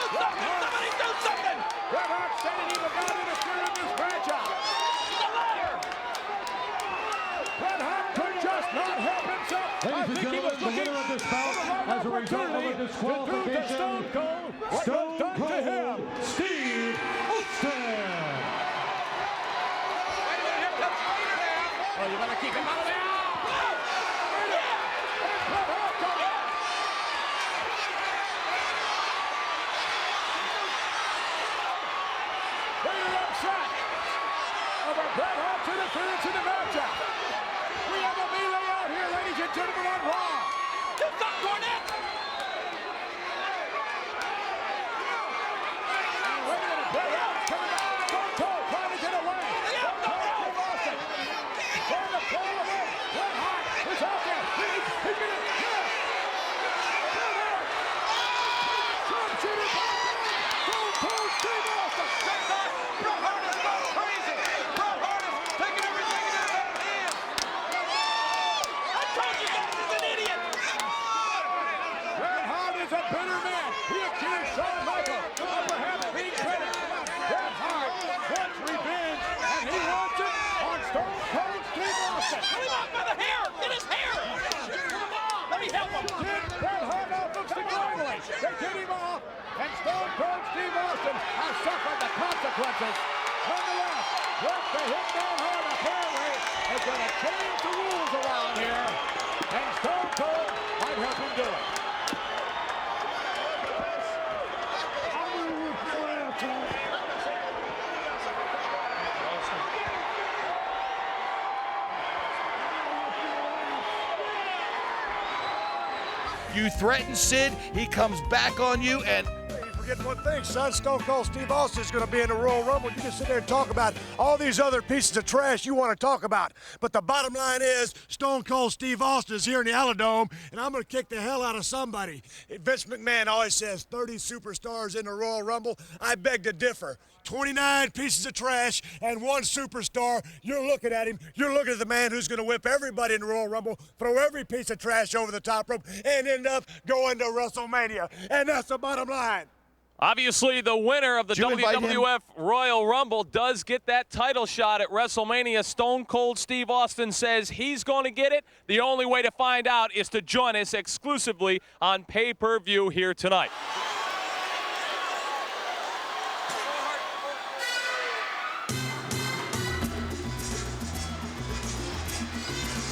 Look. Somebody do something! Bret Hart said he was not interfere in this matchup. Bret Hart could just not help himself. I think he was looking for the right opportunity to do to Stone Cold what was done to him. Steve Austin. Oh, you better keep him out of there. They're upset over Bret Hart's interference in the matchup. We have a melee out here, ladies and gentlemen, on Raw. Do something, Cornette! Wait a minute, Bret Hart's coming out. Stone Cold trying to get away. Stone Cold from Austin. Trying to pull away. Bret Hart is out there. He's going to kill. Bret Hart. Sharpshooter. Stone Cold Steve Austin. Bret Hart is going crazy! Bret Hart is taking everything into his own hands! I told you guys he's an idiot! Bret Hart is a bitter man. He accused Shawn Michaels of perhaps being critical. Bret Hart wants revenge, and he wants it on Stone Cold Steve Austin. Pull him out by the hair! Get his hair! Let me help him! Get Bret Hart off of Stingray. They get him off, and Stone Cold Steve Austin has suffered the consequences. Nonetheless, what they hit down hard apparently is going to change the rules around here, and Stone Cold might help him do it. You threaten Sid, he comes back on you, and You forget one thing, son. Stone Cold Steve Austin is going to be in the Royal Rumble. You can sit there and talk about all these other pieces of trash you want to talk about. But the bottom line is Stone Cold Steve Austin is here in the Aladome, and I'm going to kick the hell out of somebody. Vince McMahon always says 30 superstars in the Royal Rumble. I beg to differ. 29 pieces of trash and one superstar. You're looking at him. You're looking at the man who's going to whip everybody in the Royal Rumble, throw every piece of trash over the top rope, and end up going to WrestleMania. And that's the bottom line. Obviously, the winner of the WWF Royal Rumble does get that title shot at WrestleMania. Stone Cold Steve Austin says he's going to get it. The only way to find out is to join us exclusively on pay-per-view here tonight.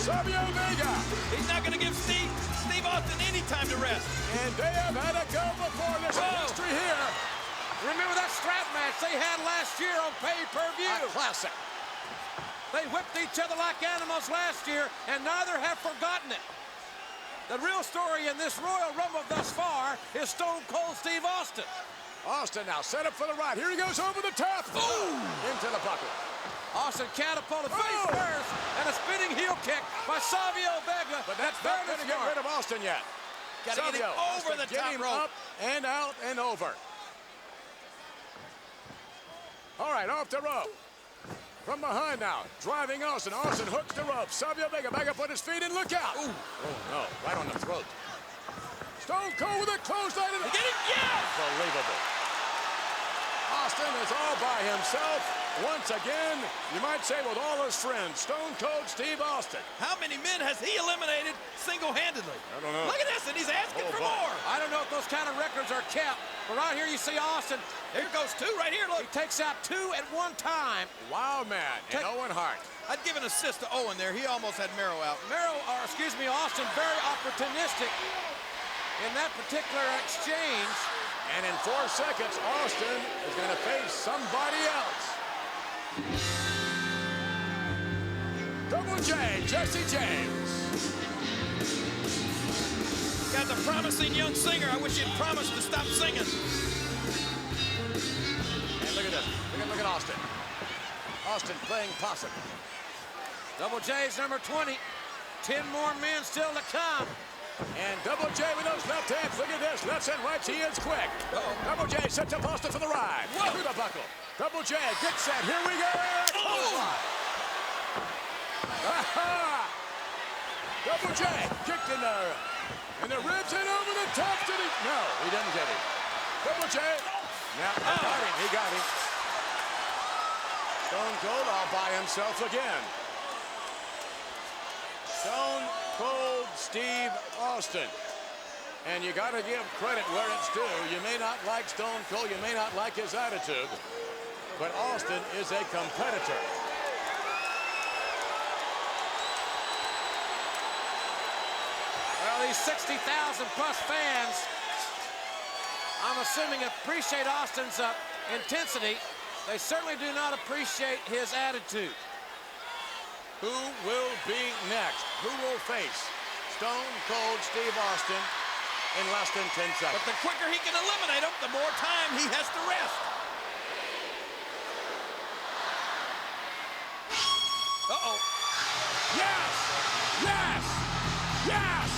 Savio Vega. He's not going to give Steve Austin any time to rest. And they have had a go before. There's history here. Remember that strap match they had last year on pay-per-view? A classic. They whipped each other like animals last year, and neither have forgotten it. The real story in this Royal Rumble thus far is Stone Cold Steve Austin. Austin now set up for the right. Here he goes over the top. Boom! Into the bucket. Austin catapulted face first, and a spinning heel kick by Savio Vega. But that's not going to get rid of Austin yet. Got to get him over the top rope. Up and out and over. All right, off the rope. From behind now, driving Austin. Austin hooks the rope. Savio Vega back up on his feet and look out. Ooh. Oh, no, right on the throat. Stone Cold with a clothesline. Get it? Yes! Unbelievable. Austin is all by himself. Once again, you might say with all his friends, Stone Cold Steve Austin. How many men has he eliminated single-handedly? I don't know. Look at this, and he's asking for more. I don't know if those kind of records are kept, but right here you see Austin. Here goes two right here, look. He takes out two at one time. Wild man and Owen Hart. I'd give an assist to Owen there. He almost had Mero out. Austin very opportunistic in that particular exchange. And in 4 seconds, Austin is going to face somebody else. Double J, Jesse James. Guy's a promising young singer. I wish he'd promised to stop singing. And look at this. Look at Austin. Austin playing possum. Double J's number 20. 10 more men still to come. And Double J with those left hands. Look at this. Lefts and rights. He is quick. Double J sets up Austin for the ride. Through the buckle. Double J, good set. Here we go. Double J kicked in there. And the ribs in over the top. Did he? No, he didn't get it. Double J. Now, got him. He got him. Stone Cold all by himself again. Stone Cold Steve Austin. And you got to give credit where it's due. You may not like Stone Cold, you may not like his attitude, but Austin is a competitor. Well, these 60,000 plus fans, I'm assuming, appreciate Austin's intensity. They certainly do not appreciate his attitude. Who will be next? Who will face Stone Cold Steve Austin in less than 10 seconds? But the quicker he can eliminate him, the more time he has to rest. Uh-oh. Yes! Yes! Yes!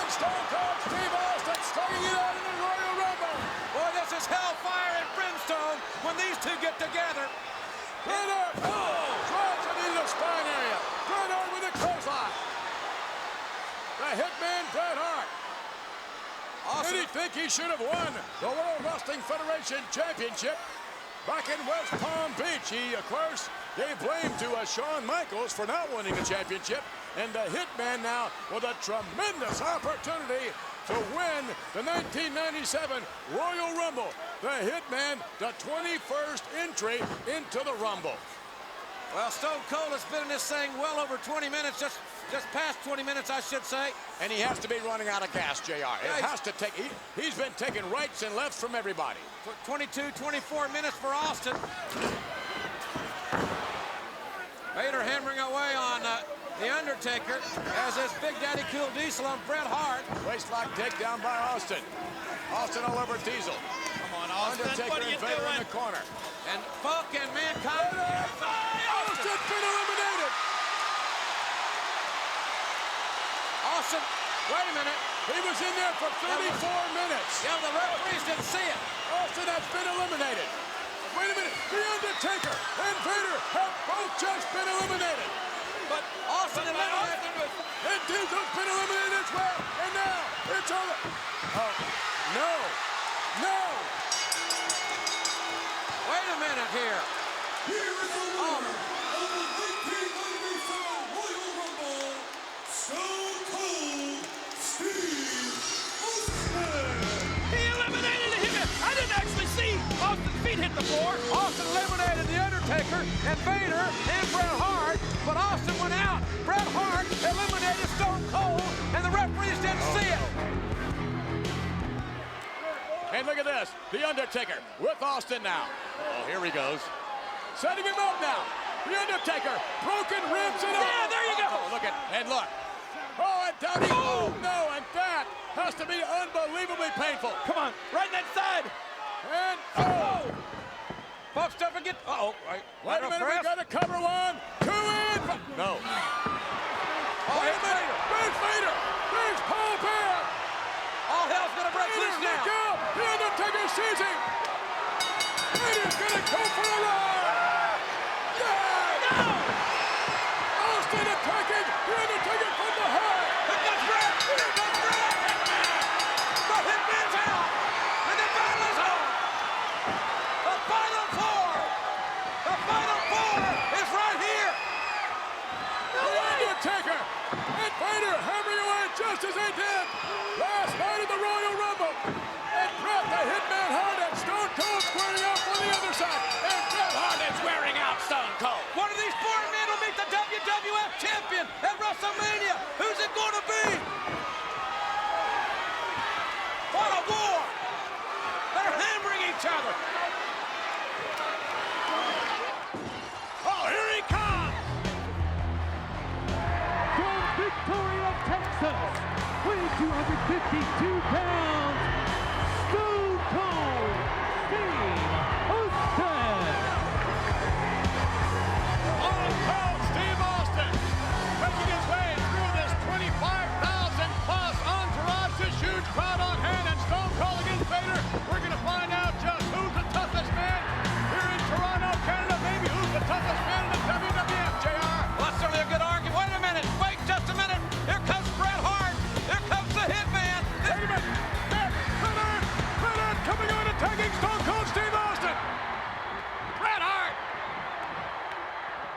Stone Cold Steve Austin slugging it out in the Royal Rumble. Boy, this is hellfire and brimstone when these two get together. Bret Hart, drives it into the spine area. Bret Hart with a clothesline. The Hitman Bret Hart. Did he think he should have won the World Wrestling Federation Championship back in West Palm Beach? He, of course, gave blame to Shawn Michaels for not winning the championship. And the Hitman now with a tremendous opportunity to win the 1997 Royal Rumble. The Hitman, the 21st entry into the Rumble. Well, Stone Cold has been in this thing well over 20 minutes, just past 20 minutes, I should say. And he has to be running out of gas, JR. Yeah, it has to take, he's been taking rights and lefts from everybody. 22, 24 minutes for Austin. Vader hammering away on The Undertaker as his Big Daddy Cool Diesel on Bret Hart. Waistlock takedown by Austin. Austin all over Diesel. Come on, Austin, Undertaker what are you and Vader doing? in the corner. And Funk and Mankind. Austin's been eliminated. Austin, wait a minute. He was in there for 34 minutes. Yeah, the referees didn't see it. Austin has been eliminated. Wait a minute. The Undertaker and Vader have both just been eliminated. But Austin eliminated. And Diesel's been eliminated as well. And now it's over. Oh, no. No. Wait a minute here. Here is the winner of the 1997 Royal Rumble, Stone Cold Steve Austin. He eliminated him. I didn't actually see Austin's feet hit the floor. Austin eliminated The Undertaker and Vader and Bret Hart, but Austin went out. Bret Hart eliminated Stone Cold, and the referees didn't see it. And look at this. The Undertaker with Austin now. Oh, here he goes. Setting him up now. The Undertaker, broken ribs and all. Yeah, there you go. Oh, look at, and look. Oh, and down he, oh no, and that has to be unbelievably painful. Come on, right in that side. And, oh. Folks, don't forget. Wait a minute, we got to cover one. Two in. No. Oh, wait a minute. There's Vader. There's Paul Bear. All hell's gonna break loose Vader, now. look out. The Undertaker sees him. Vader's gonna go for a ride. Yeah. No. Austin attacking. The Undertaker from behind. Here comes Bret. Here comes Bret. The Hitman's out, and the battle is on. The final four. The final four is right here. The Undertaker and Vader hammering away just as they did last night in the Royal Rumble. And Bret the Hitman Hart and Stone Cold squaring off on the other side. And Bret Hart is wearing out Stone Cold. One of these four men will meet the WWF champion at WrestleMania. Who's it going to be? 252 pounds, Stone Cold Steve Austin. Stone Cold Steve Austin making his way through this 25,000 plus entourage, this huge crowd on hand, and Stone Cold against Vader. We're going to find out just who's the toughest man here in Toronto, Canada. Maybe who's the toughest man in the WWF, JR. Well, that's certainly a good argument. Wait a minute. Wait just a minute. Here comes Bret Hart. Here comes the Hitman. Wait a minute. Bret Hart coming on attacking Stone Cold Steve Austin. Bret Hart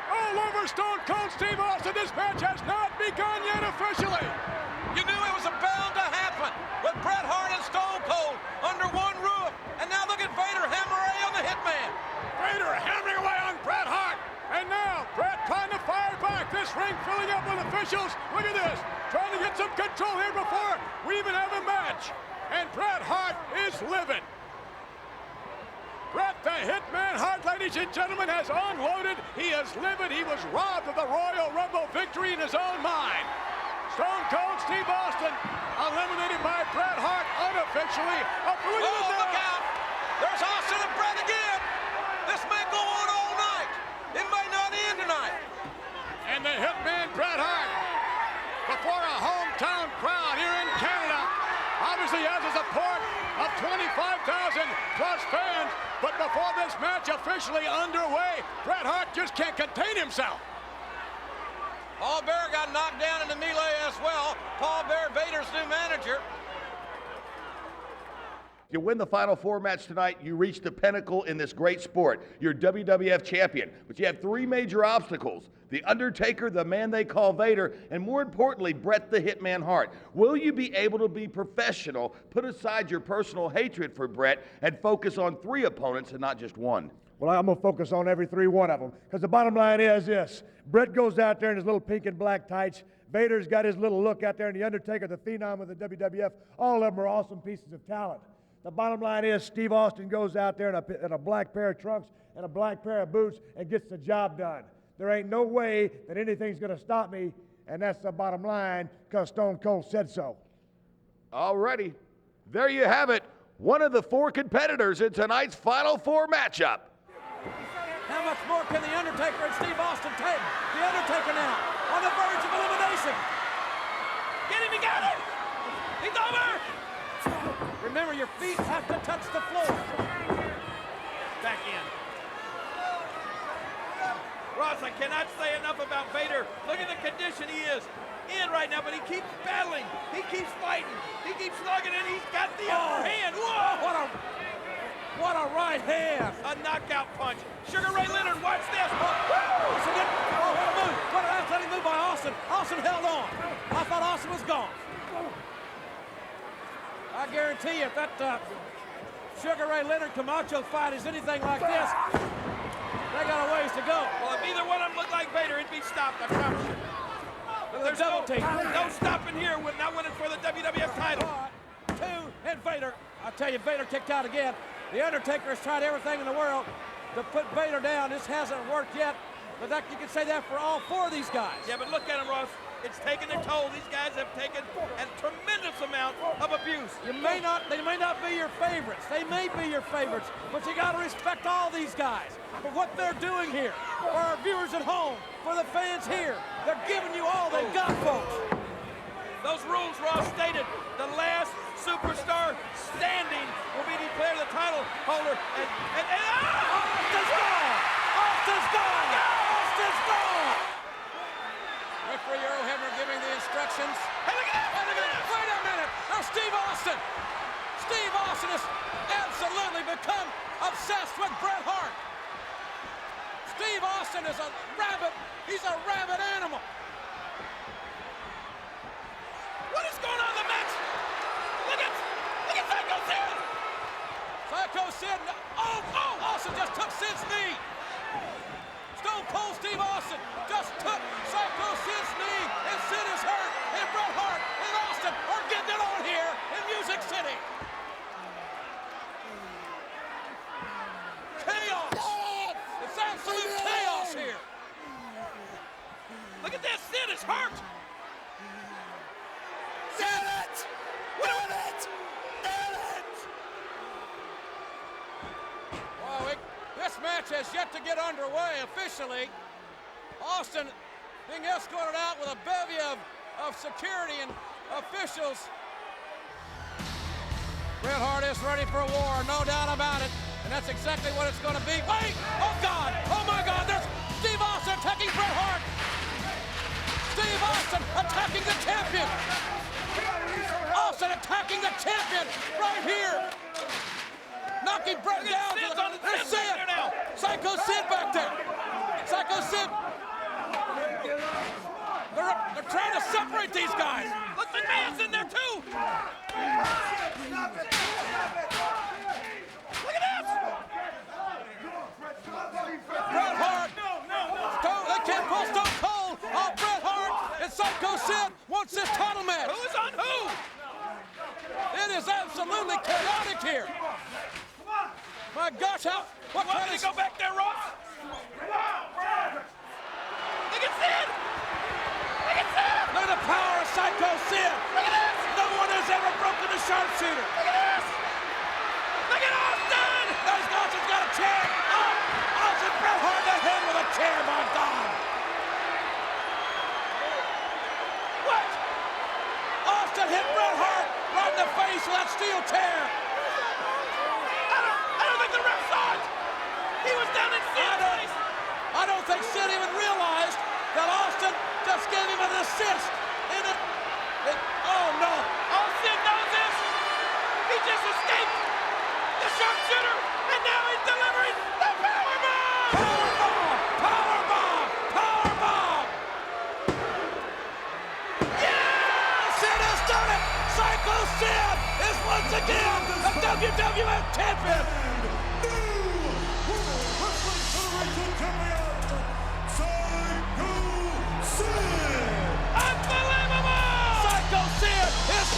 all over Stone Cold Steve Austin. This match has not begun yet officially. You knew it was bound to happen with Bret Hart and Stone Cold under one roof. And now look at Vader hammer away on the Hitman. Vader hammering away on Bret Hart. And now Bret trying to fire back. This ring filling up with officials. Look at this. Trying to get some control here before we even have a match. And Bret Hart is livid. Bret the Hitman Hart, ladies and gentlemen, has unloaded. He is livid. He was robbed of the Royal Rumble victory in his own mind. Stone Cold Steve Austin eliminated by Bret Hart unofficially. Look out! There's Austin and Bret again. This may go on all night. It may not end tonight. And the Hitman Bret Hart before a hometown crowd here in Canada. Obviously has the support of 25,000 plus fans. But before this match officially underway, Bret Hart just can't contain himself. Paul Bearer got knocked down in the melee as well. Paul Bearer, Vader's new manager. You win the Final Four match tonight, you reach the pinnacle in this great sport. You're WWF champion, but you have three major obstacles. The Undertaker, the man they call Vader, and more importantly, Bret the Hitman Hart. Will you be able to be professional, put aside your personal hatred for Bret, and focus on three opponents and not just one? Well, I'm going to focus on every one of them, because the bottom line is this. Bret goes out there in his little pink and black tights. Vader's got his little look out there, and the Undertaker, the phenom of the WWF, all of them are awesome pieces of talent. The bottom line is Steve Austin goes out there in a black pair of trunks and a black pair of boots and gets the job done. There ain't no way that anything's going to stop me, and that's the bottom line, because Stone Cold said so. Alrighty, there you have it. One of the four competitors in tonight's Final Four matchup. How much more can The Undertaker and Steve Austin take? The Undertaker now on the verge of elimination. Get him, he got him! He's over! Remember, your feet have to touch the floor. Back in. Ross, I cannot say enough about Vader. Look at the condition he is in right now, but he keeps battling. He keeps fighting. He keeps slugging, and he's got the upper hand. Whoa! What a right hand. A knockout punch. Sugar Ray Leonard, watch this. Austin did, what a move. What an athletic move by Austin. Austin held on. I thought Austin was gone. I guarantee you, if that Sugar Ray Leonard Camacho fight is anything like this, they got a ways to go. Well, if either one of them looked like Vader, it'd be stopped, I promise you. But there's no stopping here. We're not winning for the WWF title. 1, 2, and Vader. I tell you, Vader kicked out again. The Undertaker has tried everything in the world to put Vader down. This hasn't worked yet, but you can say that for all four of these guys. Yeah, but look at him, Ross. It's taken a toll. These guys have taken a tremendous amount of abuse. They may not be your favorites. They may be your favorites, but you got to respect all these guys for what they're doing here. For our viewers at home, for the fans here, they're giving you all they've got, folks. Those rules, Ross stated, the last superstar standing will be declared the title holder. Austin's gone! Austin's gone! Austin's gone! Referee Earl Hebner giving the instructions. Hey, look at that! Wait a minute! Now Steve Austin! Steve Austin has absolutely become obsessed with Bret Hart. Steve Austin is a rabbit. He's a rabid animal. What is going on in the match? Look at Psycho Sid! Psycho Sid! Austin just took Sid's knee. Stone Cold Steve Austin just took Psycho Sid's knee, and Sid is hurt, and Bret Hart and Austin are getting it on here in Music City. Chaos! It's absolute chaos here. Look at this, Sid is hurt. match has yet to get underway officially. Austin being escorted out with a bevy of security and officials. Bret Hart is ready for war, no doubt about it. And that's exactly what it's going to be. Wait! Oh, God! Oh, my God! There's Steve Austin attacking Bret Hart! Steve Austin attacking the champion! Austin attacking the champion right here! Knocking Bret down. There's Sid! Psycho Sid back there! Psycho Sid! They're trying to separate these guys! Look, McMahon's in there, too! Look at this! Bret Hart! They can't pull Stone Cold off Bret Hart! And Psycho Sid wants this title match! Who is on who? It is absolutely chaotic here! My gosh, what kind of... go back there, Ross? Look at Sid! Look at Sid! Look at the power of Psycho Sid! Look at this! No one has ever broken the sharpshooter! Look at this! Look at Austin! Austin's got a chair! Oh, Austin Bret Hart the head with a chair, my God! What? Austin hit Bret Hart right in the face with that steel chair! I don't think the ref saw it! He was down in Sid's face! I don't think Sid even realized that Austin just gave him an assist in it. Oh no! Oh, Sid knows this! He just escaped the sharpshooter, and now he's delivering the powerbomb! Powerbomb! Powerbomb! Powerbomb! Yeah! Sid has done it! Psycho Sid is once again the WWF champion!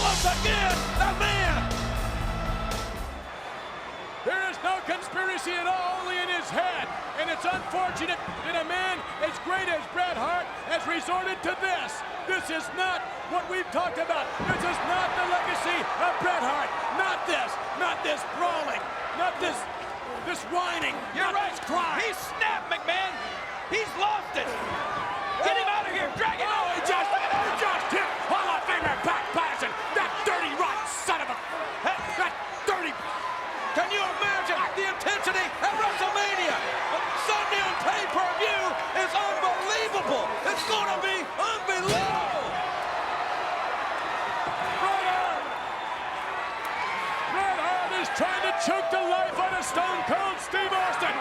Once again, the man! There is no conspiracy at all, only in his head. And it's unfortunate that a man as great as Bret Hart has resorted to this. This is not what we've talked about. This is not the legacy of Bret Hart. Not this brawling, not this whining. You're right. This crying. He's snapped, McMahon. He's lost it. Get him out of here. Drag him out. He just hit Hall of Famer Pat Patterson. That dirty, rotten son of a... That dirty... Can you imagine the intensity at WrestleMania? Sunday on pay-per-view is unbelievable. It's going to be unbelievable. Bret Hart is trying to choke the life out of Stone Cold Steve Austin.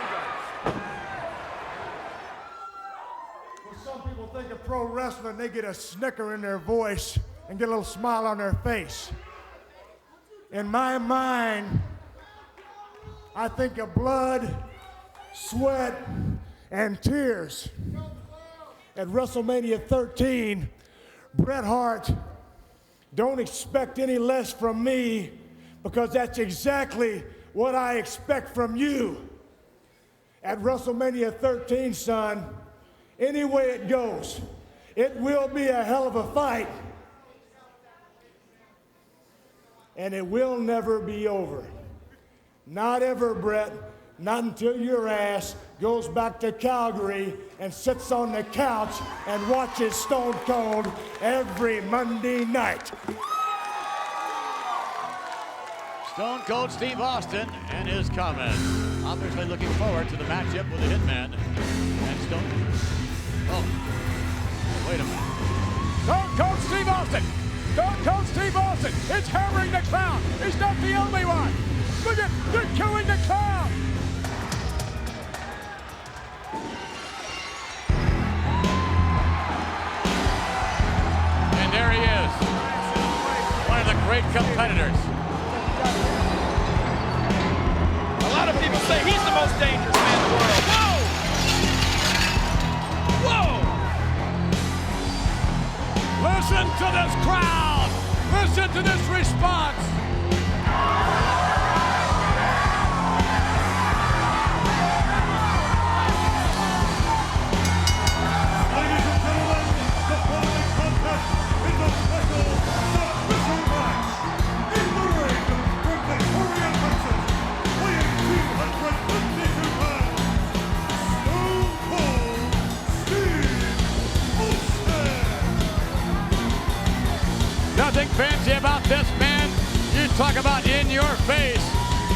Some people think of pro wrestling, they get a snicker in their voice and get a little smile on their face. In my mind, I think of blood, sweat, and tears. At WrestleMania 13, Bret Hart, don't expect any less from me, because that's exactly what I expect from you. At WrestleMania 13, son, any way it goes, it will be a hell of a fight. And it will never be over. Not ever, Bret. Not until your ass goes back to Calgary and sits on the couch and watches Stone Cold every Monday night. Stone Cold Steve Austin and his comments. Obviously looking forward to the matchup with the Hitman and Stone. Oh, wait a minute. Stone Cold Steve Austin! Stone Cold Steve Austin is hammering the crowd. He's not the only one. Look at, they're killing the crowd. And there he is. One of the great competitors. A lot of people say he's the most dangerous man in the world. Whoa! Whoa! Listen to this crowd. Listen to this response. Ladies and gentlemen, the following contest is a special submission match. In the ring, from Victoria, Texas, weighing 252 pounds, fancy about this man? You talk about in your face.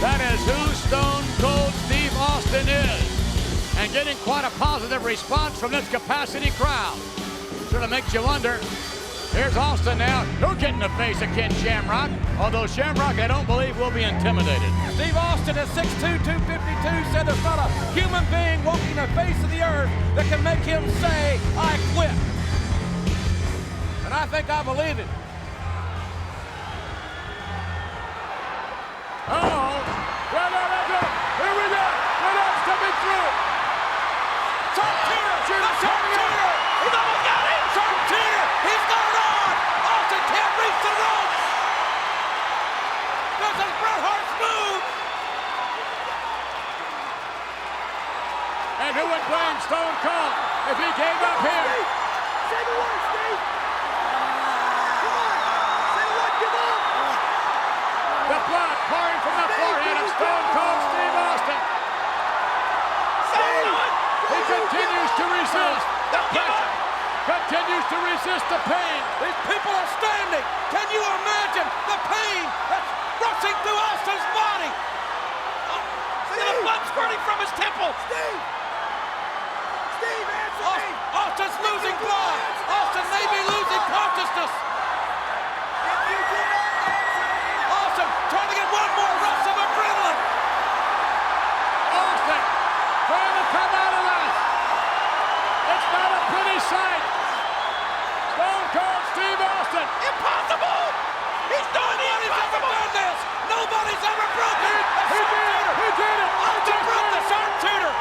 That is who Stone Cold Steve Austin is. And getting quite a positive response from this capacity crowd. Sort of makes you wonder. Here's Austin now. He'll get in the face of Ken Shamrock. Although Shamrock, I don't believe, will be intimidated. Steve Austin at 6'2", 252, said there's not a human being walking the face of the earth that can make him say, I quit. And I think I believe it. Uh-oh. Well, here we go. Red Hart stepping through. Sharpshooter! The sharpshooter! He's almost got it! Sharpshooter! He's going on! Austin can't reach the ropes! This is Bret Hart's move! And who would blame Stone Cold if he gave up here? Say the word, Steve! Come on! Say what? Give up! The blood pouring from the forehead of Stone Cold Steve Austin. He continues to resist the pressure. Continues to resist the pain. These people are standing. Can you imagine the pain that's rushing through Austin's body? Steve! The blood squirting from his temple. Steve! Steve, answer me! Austin's losing blood. Austin may be losing consciousness. If you do not answer me, Austin trying to get one more rush of adrenaline. Austin trying to come out of this. It's not a pretty sight. Stone Cold Steve Austin. Impossible! He's doing the impossible! Done this. Nobody's ever broken. He did it. He did it. Austin broke the sharpshooter.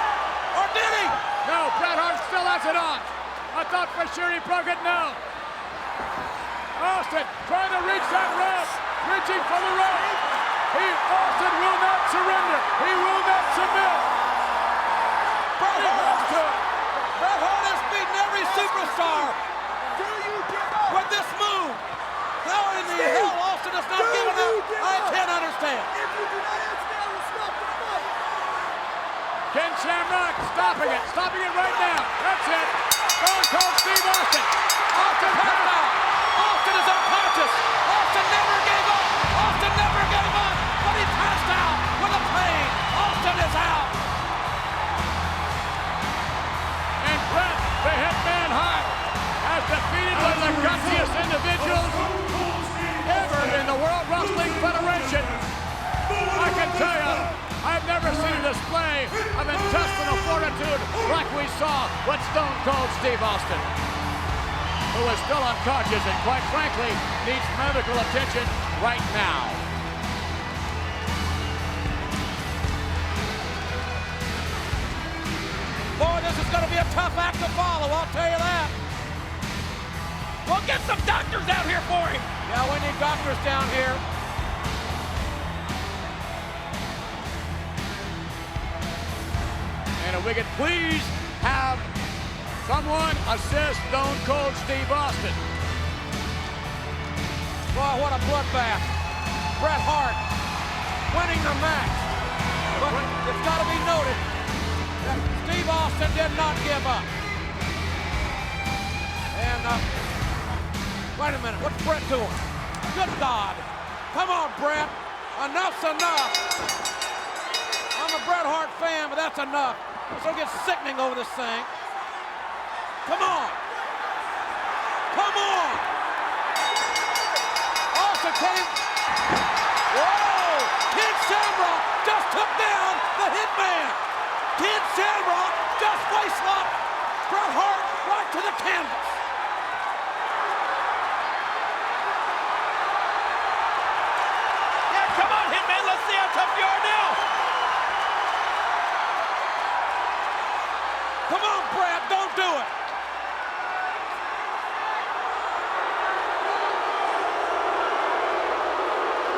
Or did he? No, Bret Hart still has it on. I thought for sure he broke it. No. Austin trying to reach that rope. Reaching for the rope. Austin will not surrender. He will not submit. Bret Hart has beaten every superstar do you give up? with this move. How in the hell Austin has not given up? I can't understand. If you do not answer me, I will stop the fight. Ken Shamrock stopping it. Stopping it right now. That's it. Stone Cold Steve Austin. Austin passed out. Austin is unconscious. Austin never gave up. Austin never gave up. But he passed out with the pain. Austin is out. And Bret, the Hitman Hart, has defeated one of the gutsiest individuals ever in the World Wrestling Federation. I can tell you, I've never seen a display of intestinal fortitude like we saw with Stone Cold Steve Austin, who is still unconscious and quite frankly needs medical attention right now. Boy, this is going to be a tough act to follow, I'll tell you that. We'll get some doctors out here for him. Yeah, we need doctors down here. And if we could please have someone assist Stone Cold Steve Austin. Boy, what a bloodbath. Bret Hart winning the match. But it's got to be noted that Steve Austin did not give up. And, wait a minute, what's Bret doing? Good God. Come on, Bret. Enough's enough. I'm a Bret Hart fan, but that's enough. I'm going to get sickening over this thing. Come on. Come on. Austin came. Whoa! Ken Shamrock just took down the Hitman. Ken Shamrock just waist-locked Bret Hart right to the canvas. Yeah, come on, Hitman. Let's see how tough you are now. Come on, Bret. Don't do it.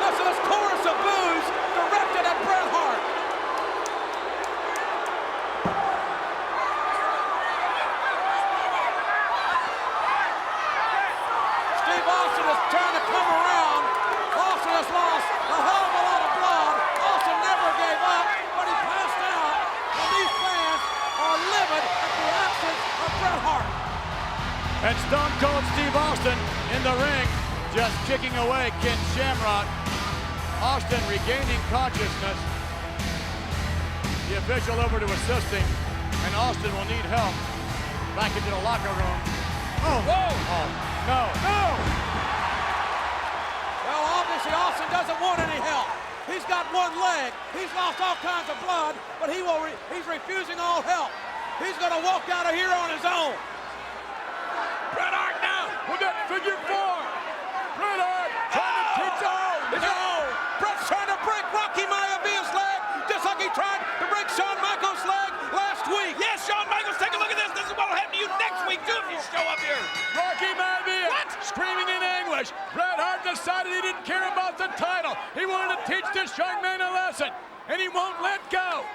Listen to this chorus of boos directed at Bret Hart. Steve Austin is trying to come around. Austin has lost a hell of a lot of blood. Austin never gave up, but he passed out. And these fans are livid at the absence of Bret Hart. And Stone Cold Steve Austin in the ring, Just kicking away Ken Shamrock. Austin regaining consciousness. The official over to assist him, and Austin will need help. Back into the locker room. Oh, whoa! Oh, no, no! Well, obviously Austin doesn't want any help. He's got one leg. He's lost all kinds of blood, but he's refusing all help. He's going to walk out of here on his own. Bret Hart now with that figure four. Bret Hart trying to teach Bret's trying to break Rocky Maivia leg, just like he tried to break Shawn Michaels' leg last week. Yes, Shawn Michaels, take a look at this. This is what will happen to you next week, too, if you show up here. Rocky Maivia screaming in anguish. Bret Hart decided he didn't care about the title. He wanted to teach this young man a lesson, and he won't let go.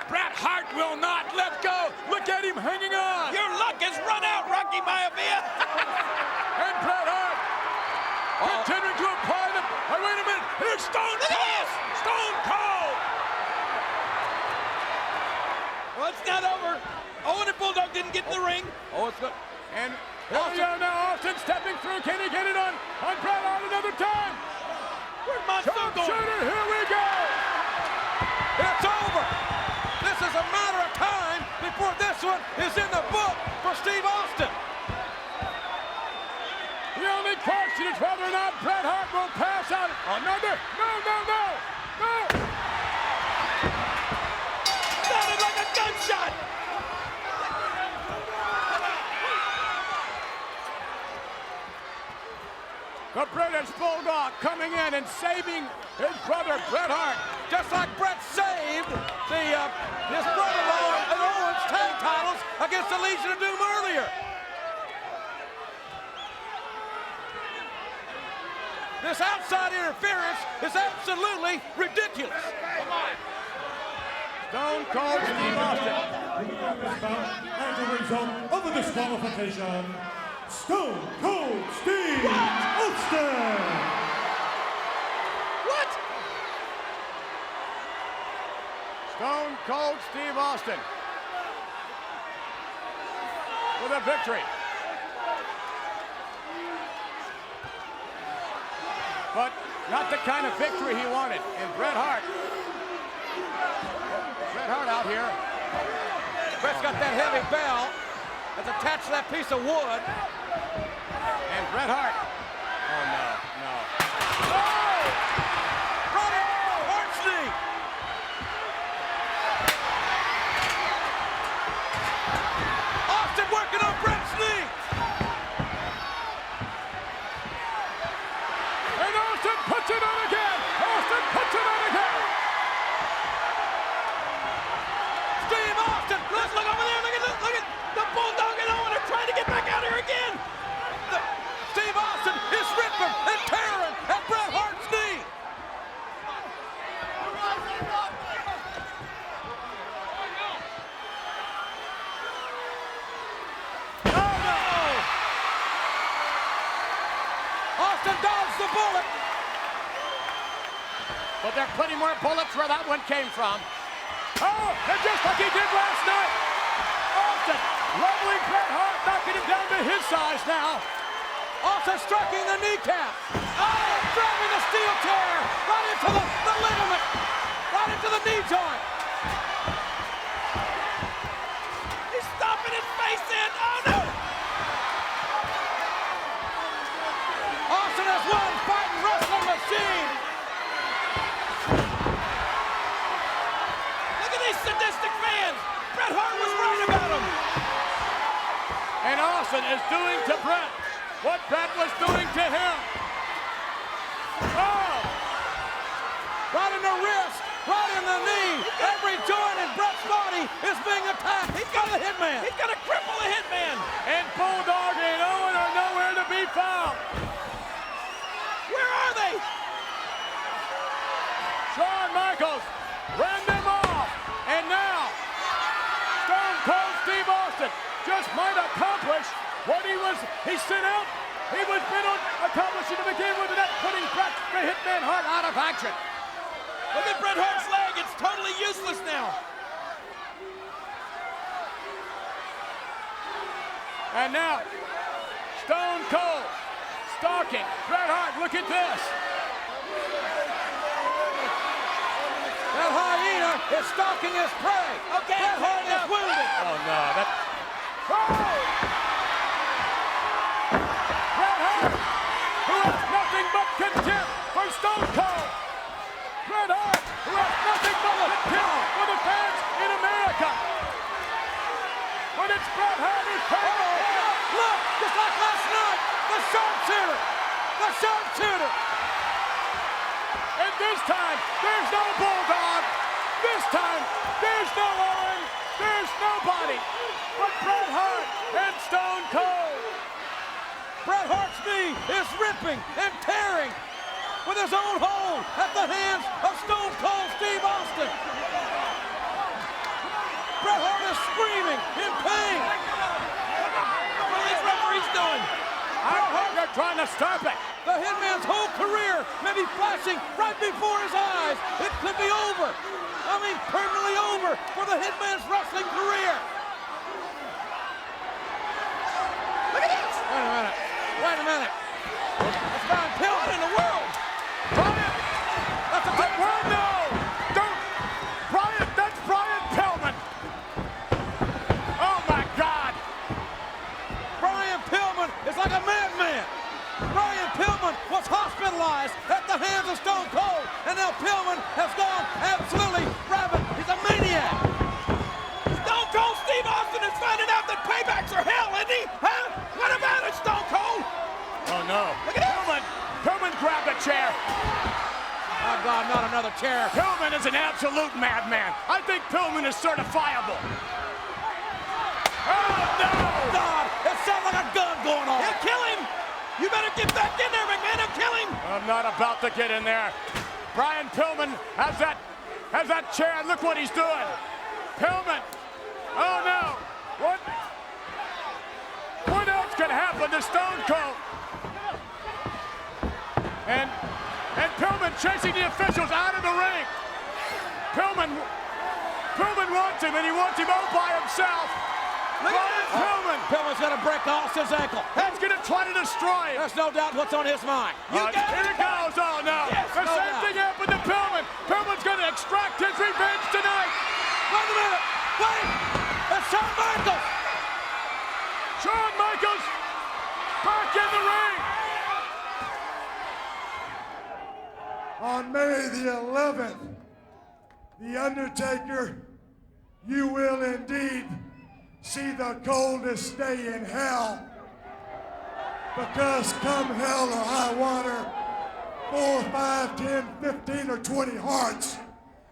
Bret Hart will not let go. Look at him hanging on. Your luck has run out, Rocky Maivia. And Bret Hart continuing to apply the... Hey, wait a minute. Here's Stone Cold. Stone Cold. Well, it's not over. Owen and Bulldog didn't get in the ring. Oh, it's good. And now Austin stepping through. Can he get it on Bret Hart another time? Where's Monsoon going? Shooter, here we go. It's over. This is a matter of time before this one is in the book for Steve Austin. The only question is whether or not Bret Hart will pass out another. No. Sounded like a gunshot. The British Bulldog coming in and saving his brother Bret Hart. Just like Bret saved his brother-in-law and Owens tag titles against the Legion of Doom earlier. This outside interference is absolutely ridiculous. Stone Cold Steve Austin. As a result of the disqualification, Stone Cold Steve Austin. What? Stone Cold Steve Austin with a victory. But not the kind of victory he wanted. And Bret Hart out here. Bret's got that heavy bell that's attached to that piece of wood. And Bret Hart. Oh, no. Oh! Brought it! Hart's knee! Austin working on Bret's knee! And Austin puts it on again! Steve Austin! Let's look over there. Look at this. Look at the Bulldog and Owen are trying to get back out here again. Steve Austin is ripping and tearing at Bret Hart's knee! Oh no! Austin dodged the bullet! But there are plenty more bullets where that one came from. Oh, and just like he did last night, Austin leveling Bret Hart, knocking him down to his size now. Austin striking the kneecap. Oh, driving the steel chair right into the ligament, right into the knee joint. He's stomping his face in. Oh no! Austin has one fighting wrestling machine. Look at these sadistic fans. Bret Hart was right about him. And Austin is doing to Bret what Bret was doing to him. Oh! Right in the wrist, right in the knee. Every joint in Bret's body is being attacked. He's got a hitman. He's got to cripple the hitman. And Bulldog and Owen are nowhere to be found. Where are they? Shawn Michaels ran them off. And now, Stone Cold Steve Austin just might accomplish what he set out. He was bent on accomplishing to begin with, and that's putting Bret the Hitman Hart out of action. Look at Bret Hart's leg. It's totally useless now. And now, Stone Cold stalking. Bret Hart, look at this. That hyena is stalking his prey. Okay, Bret Hart is wounded. Oh, no. That... Oh! Bret Hart, who has nothing but contempt for Stone Cold. Bret Hart, who has nothing but contempt for the fans in America. But it's Bret Hart who's paying. Look, just like last night, the sharpshooter. The sharpshooter. And this time, there's no Bulldog. This time, there's no Owen. There's nobody but Bret Hart and Stone Cold. Bret Hart's knee is ripping and tearing with his own hole at the hands of Stone Cold Steve Austin. Bret Hart is screaming in pain. What are these referees doing? Bret Hart, they're trying to stop it. The Hitman's whole career may be flashing right before his eyes. It could be over. I mean, permanently over for the Hitman's wrestling career. Look at this. Wait a minute. Wait a minute. That's Brian Pillman in the world. Brian! That's a big word, no! Don't! Brian, that's Brian Pillman! Oh, my God! Brian Pillman is like a madman. Brian Pillman was hospitalized at the hands of Stone Cold, and now Pillman has gone absolutely rabid. He's a maniac. Stone Cold Steve Austin is finding out that paybacks are hell, isn't he? Huh? What about it, Stone Cold? Oh, no. Look at this. Pillman grabbed a chair. Oh, God, not another chair. Pillman is an absolute madman. I think Pillman is certifiable. Oh, no! God, it sounds like a gun going off. He'll kill him. You better get back in there, McMahon. He'll kill him. I'm not about to get in there. Brian Pillman has that chair. Look what he's doing. Pillman. Oh, no. What else could happen to Stone Cold? And Pillman chasing the officials out of the ring. Pillman wants him, and he wants him all by himself. Brian Pillman. Pillman's going to break Austin's ankle. He's going to try to destroy him. There's no doubt what's on his mind. Here it goes. Oh, no. Yes, The no same doubt. thing happened to Pillman. Pillman's going to extract his revenge tonight. Wait a minute. Wait. It's Shawn Michaels. Shawn Michaels back in the ring. On May the 11th, The Undertaker, you will indeed see the coldest day in hell. Because come hell or high water, 4, 5, 10, 15, or 20 hearts,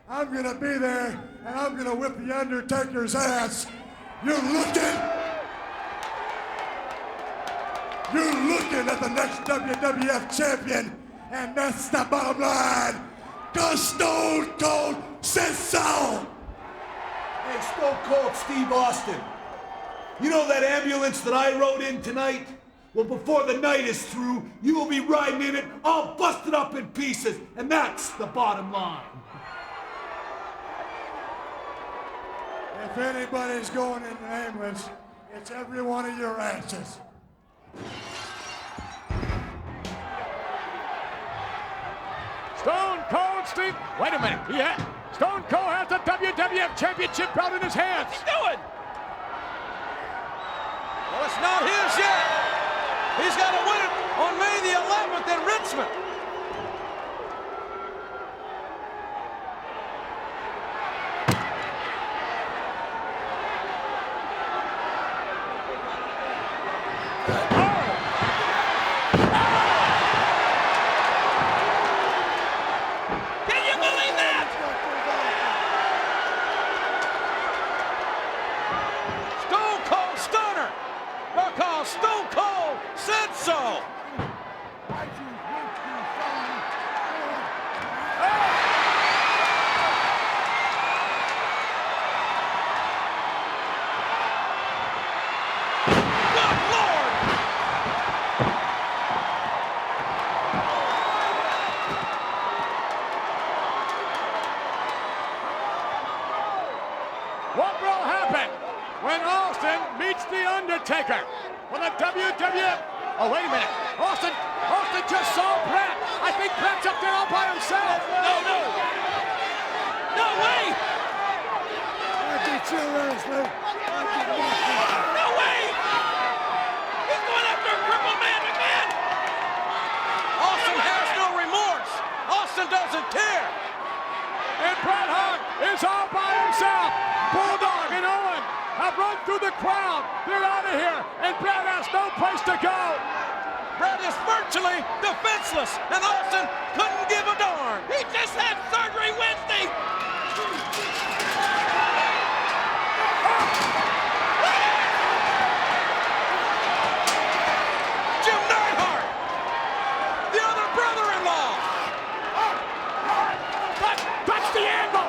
I'm gonna be there and I'm gonna whip The Undertaker's ass. You're looking at the next WWF champion, and that's the bottom line. Cause Stone Cold says so. Hey, Stone Cold Steve Austin. You know that ambulance that I rode in tonight? Well, before the night is through, you will be riding in it all busted up in pieces, and that's the bottom line. If anybody's going in an ambulance, it's every one of your asses. Stone Cold Steve. Wait a minute. Stone Cold has the WWF Championship belt in his hands. What's he doing? Well, it's not his yet. He's got to win it on May the 11th in Richmond. Can you believe that? Stone Cold Stunner. Because Stone Cold said so. Good Lord. What will happen when Austin meets The Undertaker for the WWF? Oh, wait a minute. Austin chill wrestling. No way! He's going after a crippled man, McMahon! Austin has no remorse. Austin doesn't care. And Bret Hart is all by himself. Bulldog and Owen have run through the crowd. They're out of here, and Bret has no place to go. Bret is virtually defenseless, and Austin couldn't give a darn. He just had surgery Wednesday! Jim Neidhart, the other brother-in-law. Touch the anvil.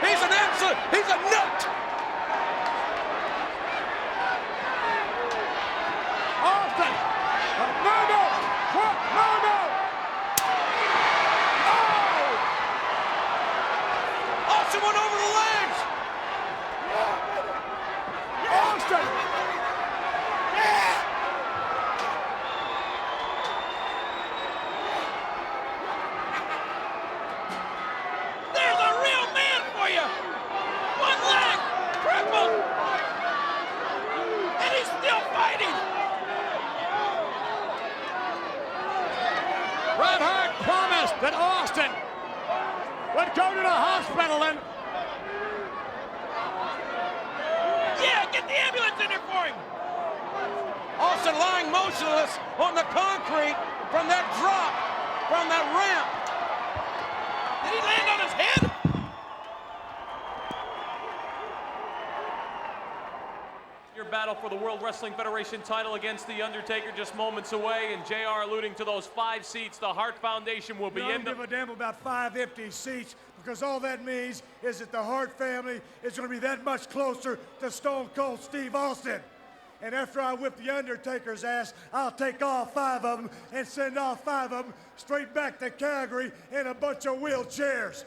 He's an absolute, he's a nut. Austin. No. Austin went over the legs. Austin. There's a real man for you! One leg, crippled! And he's still fighting! Bret Hart promised that Austin would go to the hospital and Yeah, get the ambulance in there for him! Austin lying motionless on the concrete from that drop, from that ramp. Did he land on his head? Your battle for the World Wrestling Federation title against The Undertaker just moments away, and JR alluding to those 5 seats the Hart Foundation will be I in. don't give a damn about 5 empty seats, because all that means is that the Hart family is going to be that much closer to Stone Cold Steve Austin. And after I whip the Undertaker's ass, I'll take all 5 of them and send all 5 of them straight back to Calgary in a bunch of wheelchairs.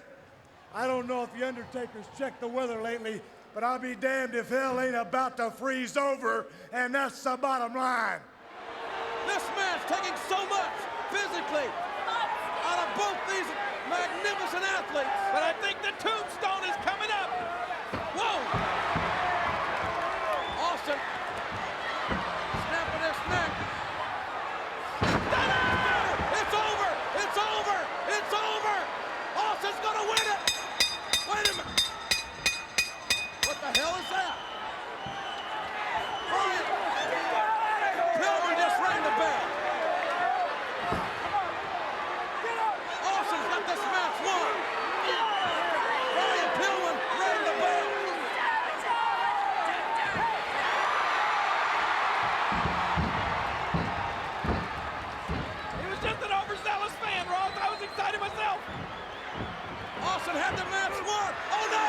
I don't know if the Undertaker's checked the weather lately, but I'll be damned if hell ain't about to freeze over, and that's the bottom line. This man's taking so much physically out of both these magnificent athletes. But I think the tombstone is coming up! Whoa! Austin snapping his neck. It's over! It's over! It's over! Austin's gonna win it! Wait a minute! What the hell is that? Brian Pillman just rang the bell. Austin's got this match won. Brian Pillman rang the bell. He was just an overzealous fan, Ross. I was excited myself. Austin had the match won. Oh no!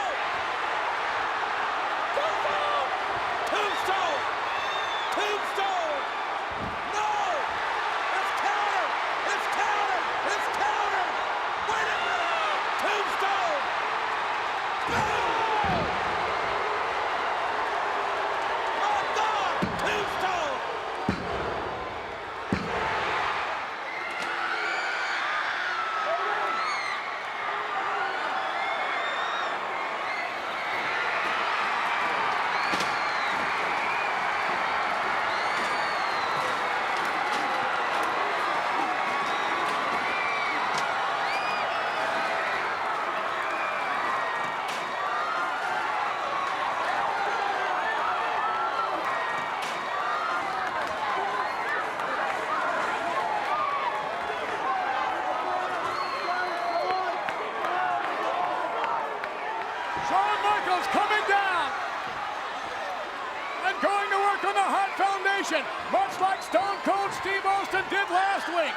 Tombstone! Tombstone! No! It's counter! It's counter! It's counter! Wait a minute! Tombstone! Boom! Oh God! Tombstone! Shawn Michaels coming down and going to work on the Hart Foundation, much like Stone Cold Steve Austin did last week.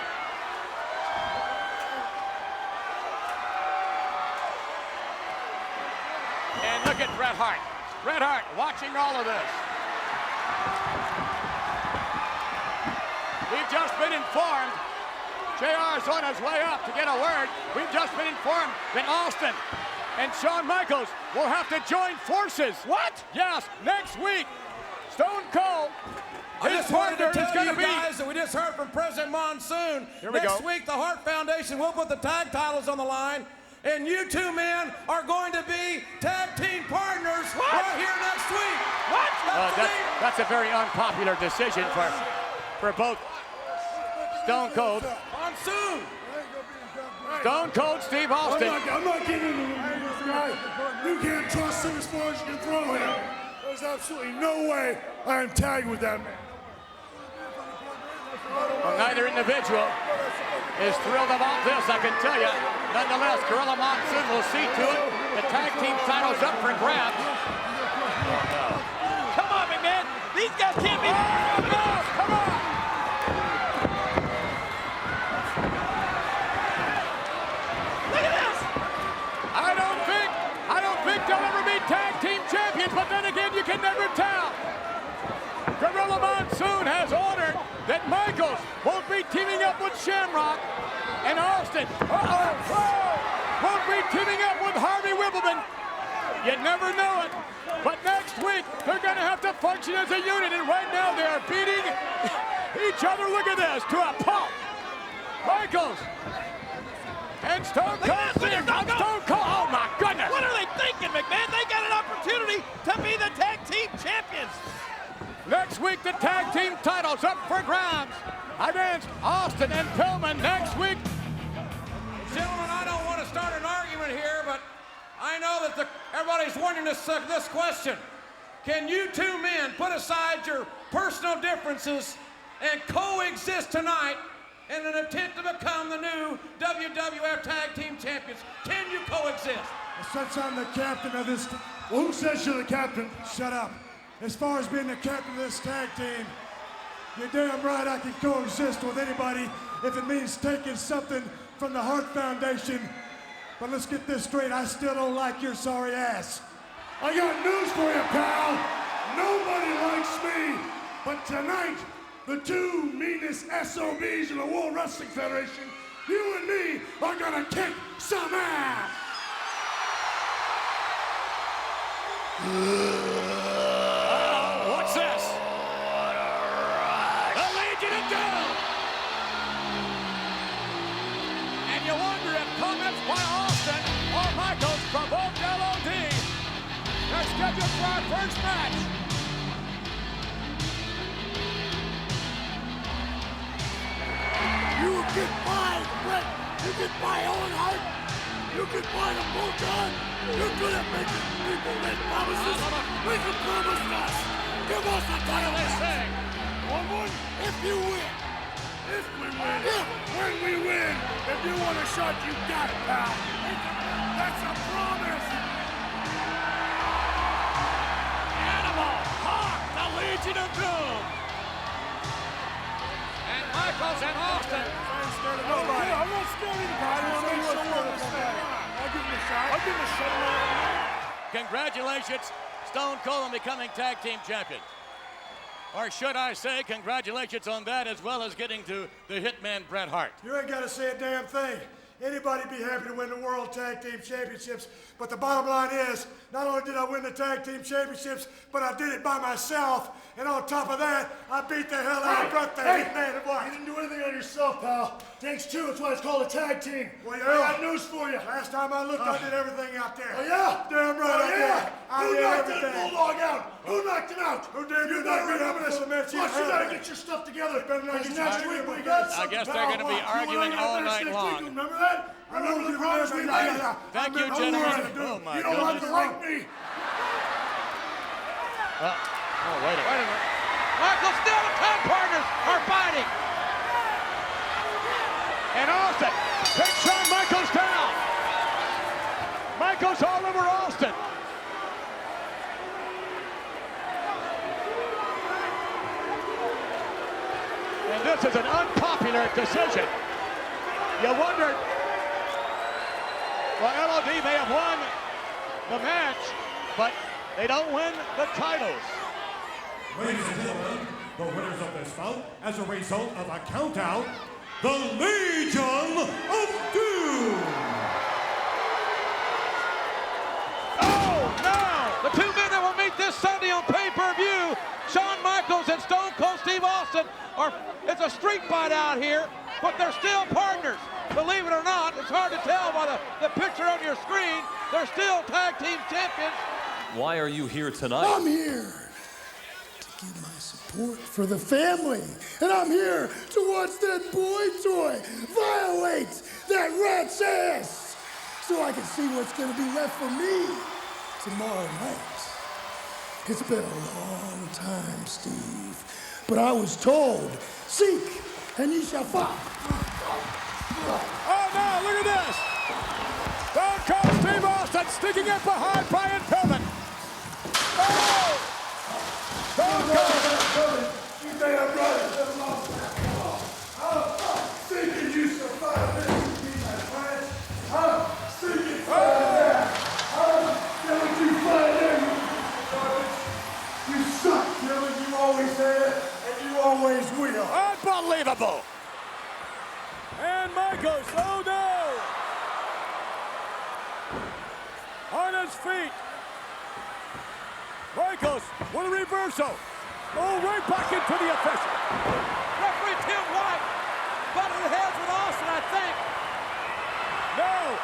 And look at Bret Hart. Bret Hart watching all of this. We've just been informed. JR is on his way up to get a word. We've just been informed that Austin and Shawn Michaels will have to join forces. What? Yes, next week. Stone Cold. I His just wanted to partner is tell going you to be. guys that we just heard from President Monsoon. Here we Next go. week, the Hart Foundation will put the tag titles on the line, and you two men are going to be tag team partners right here next week. What? That's a very unpopular decision for both Stone Cold. Monsoon. Stone Cold Steve Austin. I'm not getting into this guy. You can't trust him as far as you can throw him. There's absolutely no way I am tagged with that man. Well, neither individual is thrilled about this, I can tell you. Nonetheless, Gorilla Monsoon will see to it. The tag team title's up for grabs. Come on, McMahon. These guys can't be. Come on! Look at this. I don't think they'll ever be tag team champions, but then again, you can never tell. Gorilla Monsoon has ordered that Michaels won't be teaming up with Shamrock, and Austin won't be teaming up with Harvey Wippleman. You never know it, but next week they're going to have to function as a unit, and right now they are beating each other. Look at this, to a pulp. Michaels and Stone Cold. Stone Cold. Oh my goodness! What are they thinking, McMahon? They got an opportunity to be the tag team champions. Next week, the tag team titles up for grabs against Austin and Pillman next week. Gentlemen, I don't want to start an argument here, but I know that everybody's wondering this question. Can you two men put aside your personal differences and coexist tonight in an attempt to become the new WWF Tag Team Champions? Can you coexist? Since I'm the captain of this... Well, who says you're the captain? Shut up. As far as being the captain of this tag team, you're damn right I can coexist with anybody if it means taking something from the Hart Foundation. But let's get this straight, I still don't like your sorry ass. I got news for you, pal. Nobody likes me. But tonight, the two meanest SOBs in the World Wrestling Federation, you and me, are gonna kick some ass. What's this? The Legion of Doom! And you wonder if comments by Austin or Michaels provoked LOD. They're scheduled for our first match. You can buy Brett. You can buy Owen Hart. You can buy the Bulldog. You're good at making people make promises. Make them promise us. Give us the title. They say. One, if you win. If we win. When we win. If you want a shot, you got it, pal. That's a promise. Animal Hawk, the Legion of Doom. And Michaels and Austin. Nobody. I'm not scared of the I'll give him a shot. I'll give him a shot. Congratulations, Stone Cold, on becoming tag team champion. Or should I say, congratulations on that, as well as getting to the Hitman Bret Hart. You ain't got to say a damn thing. Anybody be happy to win the World Tag Team Championships, but the bottom line is, not only did I win the Tag Team Championships, but I did it by myself, and on top of that, I beat the hell out of Bret the Hitman Hart. You didn't do anything on yourself, pal. Takes two, that's why it's called a tag team. Well, I got news for you. Last time I looked, I did everything out there. Oh, yeah? Damn right I did. Who knocked that Bulldog out? Who knocked him out? Who did you knock me out? Plus, you gotta get your stuff together. Next week we got something. I guess they're going to be arguing all night long. Remember that? Remember the promise we made? Thank you, gentlemen. Oh, my you don't have to like me. Wait a minute. Michaels, still the tag partners are fighting. And Austin takes Shawn Michaels down. Michaels all over Austin. And this is an unpopular decision. You wondered, well, LOD may have won the match, but they don't win the titles. Ladies and gentlemen, the winners of this bout, as a result of a countout, the Legion of Doom! Oh, no! The two men that will meet this Sunday on pay-per-view, Shawn Michaels and Stone Cold Steve Austin, it's a street fight out here. but they're still partners. Believe it or not, it's hard to tell by the picture on your screen. They're still tag team champions. Why are you here tonight? I'm here to give my support for the family. And I'm here to watch that boy toy violate that rat's ass so I can see what's going to be left for me tomorrow night. It's been a long time, Steve, but I was told, seek and ye shall find. Oh, no, look at this. Stone Cold Steve Austin sticking it behind Brian Pillman. Oh! Stone Cold. You think I'm right? Seek and you shall find. This will be my friend. Seek and find that. Don't you find there, you suck, Dylan. You always have, and you always will. Unbelievable. And Michaels, oh no! On his feet. Michaels with a reversal. Oh, right back into the official. Referee Tim White butted heads with Austin, I think. No.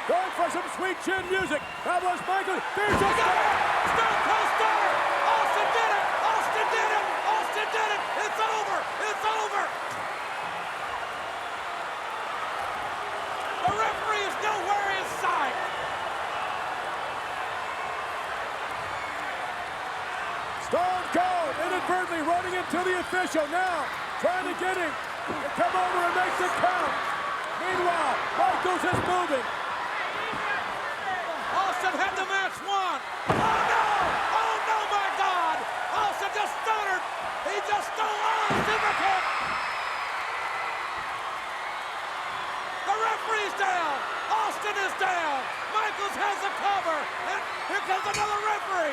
Going for some sweet chin music. That was Michaels. There's a Stone Cold Stunner. Austin did it. Austin did it. Austin did it. It's over. It's over. The referee is nowhere in sight. Stone Cold inadvertently running into the official now, trying to get him to come over and make the count. Meanwhile, Michaels is moving. Austin had the match won. Oh no! Oh no, my God! Austin just stuttered. He just stole on a super kick. The referee's down. Austin is down. Michaels has the cover. And here comes another referee.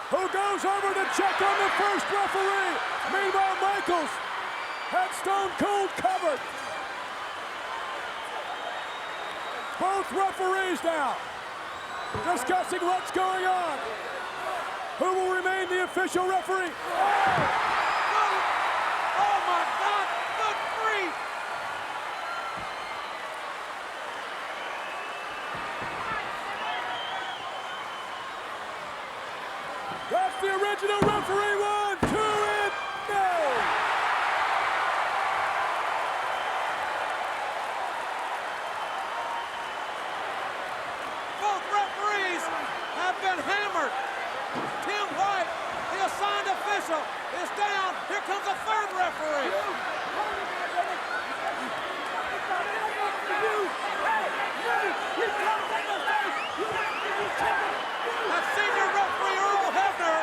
Who goes over to check on the first referee. Meanwhile, Michaels had Stone Cold covered. Both referees now discussing what's going on. Who will remain the official referee? Oh my God, good grief! That's the original referee. 1, 2, and no! Both referees have been hammered. Tim White, the assigned official, is down. Here comes a third referee. That's senior referee Earl Hebner.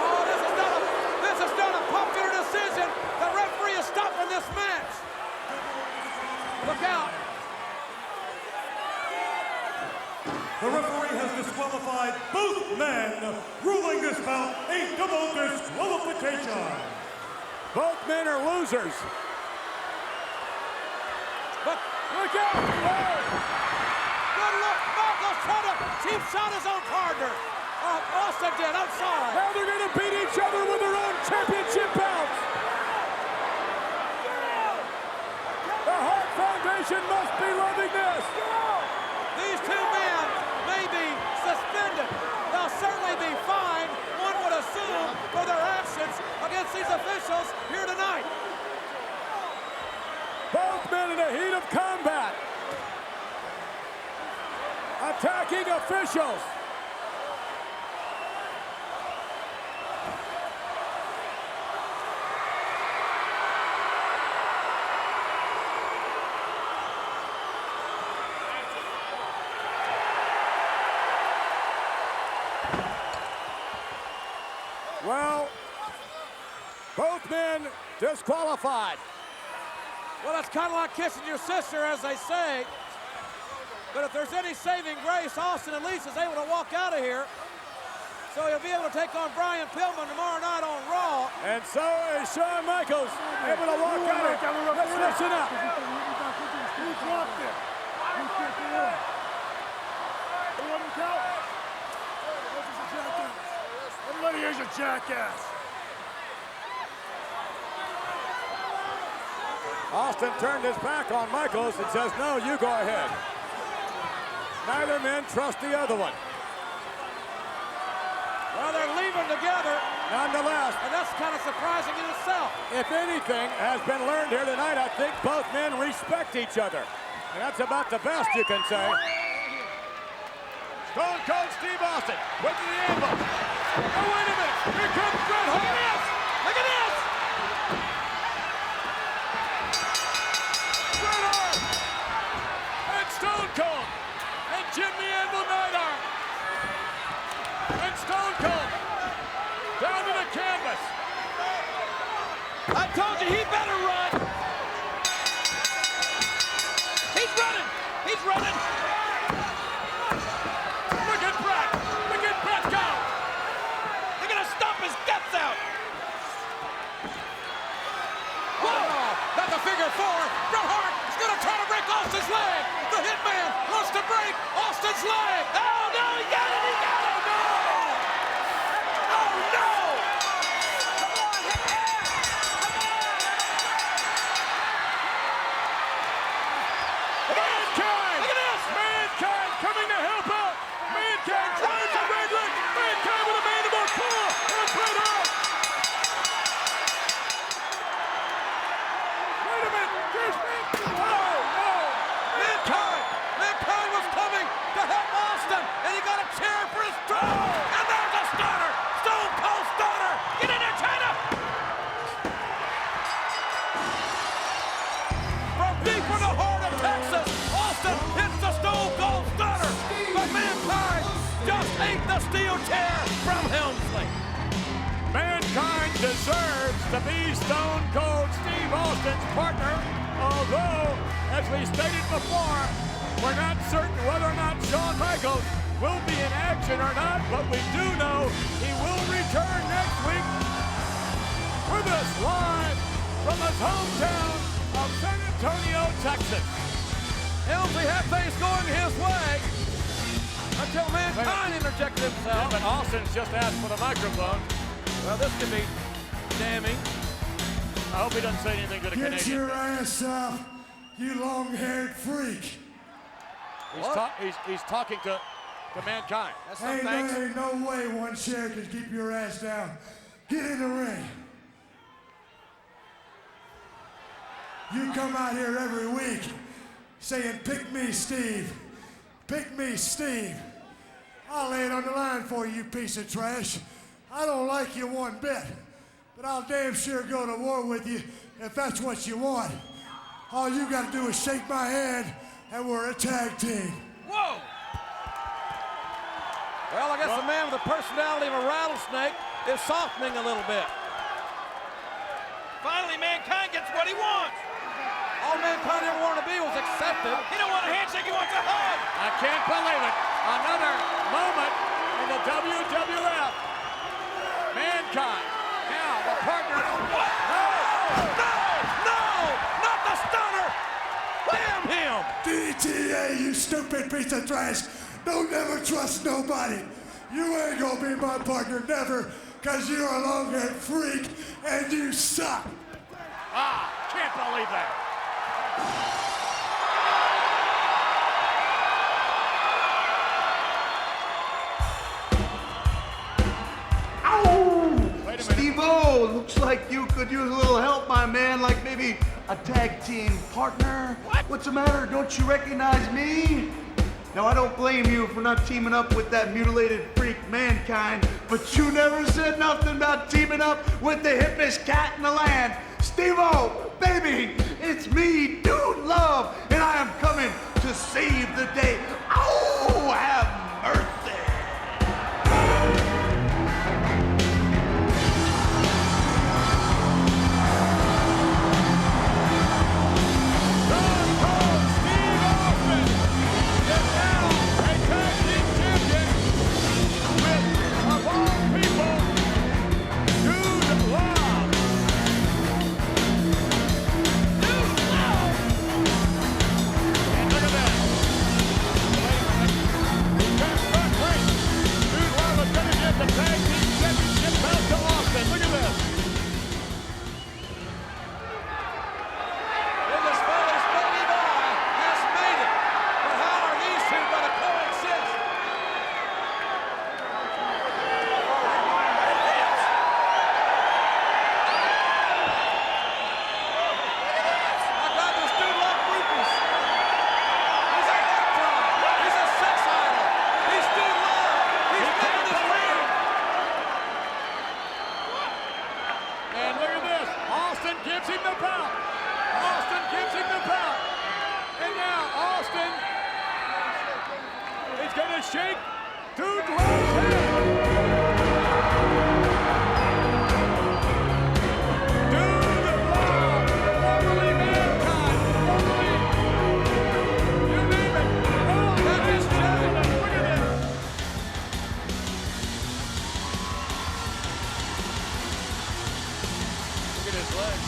Oh, this is not a popular decision. The referee is stopping this match. Look out. The referee has disqualified both men, ruling this bout a double disqualification. Both men are losers. But look out! Oh. Good look. Michaels trying to cheap shot his own partner. Austin did. I'm sorry. Now they're going to beat each other with their own championship bouts. The Hart Foundation must be loving this. These two men may be suspended. They'll certainly be fined, one would assume, for their actions against these officials here tonight. Both men in the heat of combat. Attacking officials. Well, both men disqualified. Well, it's kind of like kissing your sister, as they say. But if there's any saving grace, Austin at least is able to walk out of here. So he'll be able to take on Brian Pillman tomorrow night on Raw. And so is Shawn Michaels able to walk out of here. Let's listen up. Who dropped it? Who kicked it in? Who wouldn't count? Here's a jackass. Austin turned his back on Michaels and says, no, you go ahead. Neither man trust the other one. Well, they're leaving together. Nonetheless, And that's kind of surprising in itself. if anything has been learned here tonight, I think both men respect each other. And that's about the best you can say. Stone Cold Steve Austin with the anvil. Oh, wait a minute. Here comes Bret Hart. Look at this! Bret Hart. And Stone Cold. And Jim the Anvil Neidhart. And Stone Cold. Down to the canvas. I told you he better run. He's running. He's running. Look at Bret. Look at Bret go. They're going to stomp his guts out. Whoa! That's a figure four. Bret Hart is going to try to break Austin's leg. The Hitman wants to break Austin's leg. Oh, no, he got it. He got it. Oh, no! Mankind! Look at this! Mankind coming to help out! Mankind tries to red leg! Mankind with a mandible claw! And Bret Hart! Wait a minute! There's Mankind! Oh, no! Mankind! Mankind was coming to help Austin, and he got a chair for his throne. And there's a stunner! Stone Cold Stunner! Get in there, China! From deep in the heart of Texas, Austin hits the Stone Cold Stunner. But Mankind just ate the steel chair from Helmsley. Mankind deserves to be Stone Cold Steve Austin's partner, although, as we stated before, we're not certain whether or not Shawn Michaels will be in action or not, but we do know he will return next week with us live from his hometown of San Antonio, Texas. Helmsley had things going his way until Mankind interjected himself. But Austin's just asked for the microphone. Well, this could be damning. I hope he doesn't say anything to the Get Canadian. your ass up, you long-haired freak. He's talking to Mankind. That's Hey, some thanks. there ain't no way one chair can keep your ass down. Get in the ring. You come out here every week saying, pick me, Steve. Pick me, Steve. I'll lay it on the line for you, you piece of trash. I don't like you one bit, but I'll damn sure go to war with you if that's what you want. All you gotta do is shake my hand, and we're a tag team. Whoa! Well, I guess the man with the personality of a rattlesnake is softening a little bit. Finally, Mankind gets what he wants. All Mankind ever wanted to be was accepted. He don't want a handshake, he wants a hug. I can't believe it. Another moment in the WWF. Mankind. Now the partner. What? No! Not the stunner! Bam him! DTA, you stupid piece of trash. Don't ever trust nobody. You ain't gonna be my partner, never, because you're a long-haired freak and you suck. Can't believe that. Steve-O, looks like you could use a little help, my man, like maybe a tag team partner. What? What's the matter? Don't you recognize me? Now, I don't blame you for not teaming up with that mutilated freak Mankind, but you never said nothing about teaming up with the hippest cat in the land. Steve-O, baby, it's me, Dude Love, and I am coming to save the day. Oh, have mercy. Look at that. Dude loves him. Dude Love, formerly Mankind, formerly, you name it. Oh, that is gentlemen, look at this. Look at his legs.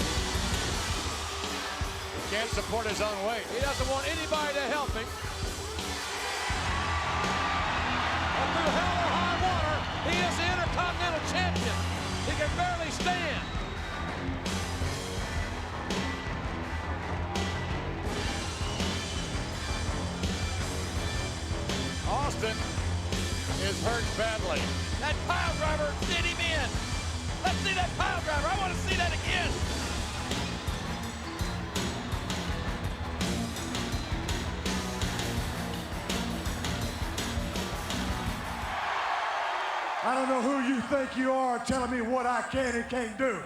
He can't support his own weight. He doesn't want anybody to help him. And through hell or high water, he is the Intercontinental Champion. He can barely stand. Austin is hurt badly. That pile driver did him in. Let's see that pile driver. I want to see that again. I don't know who you think you are telling me what I can and can't do.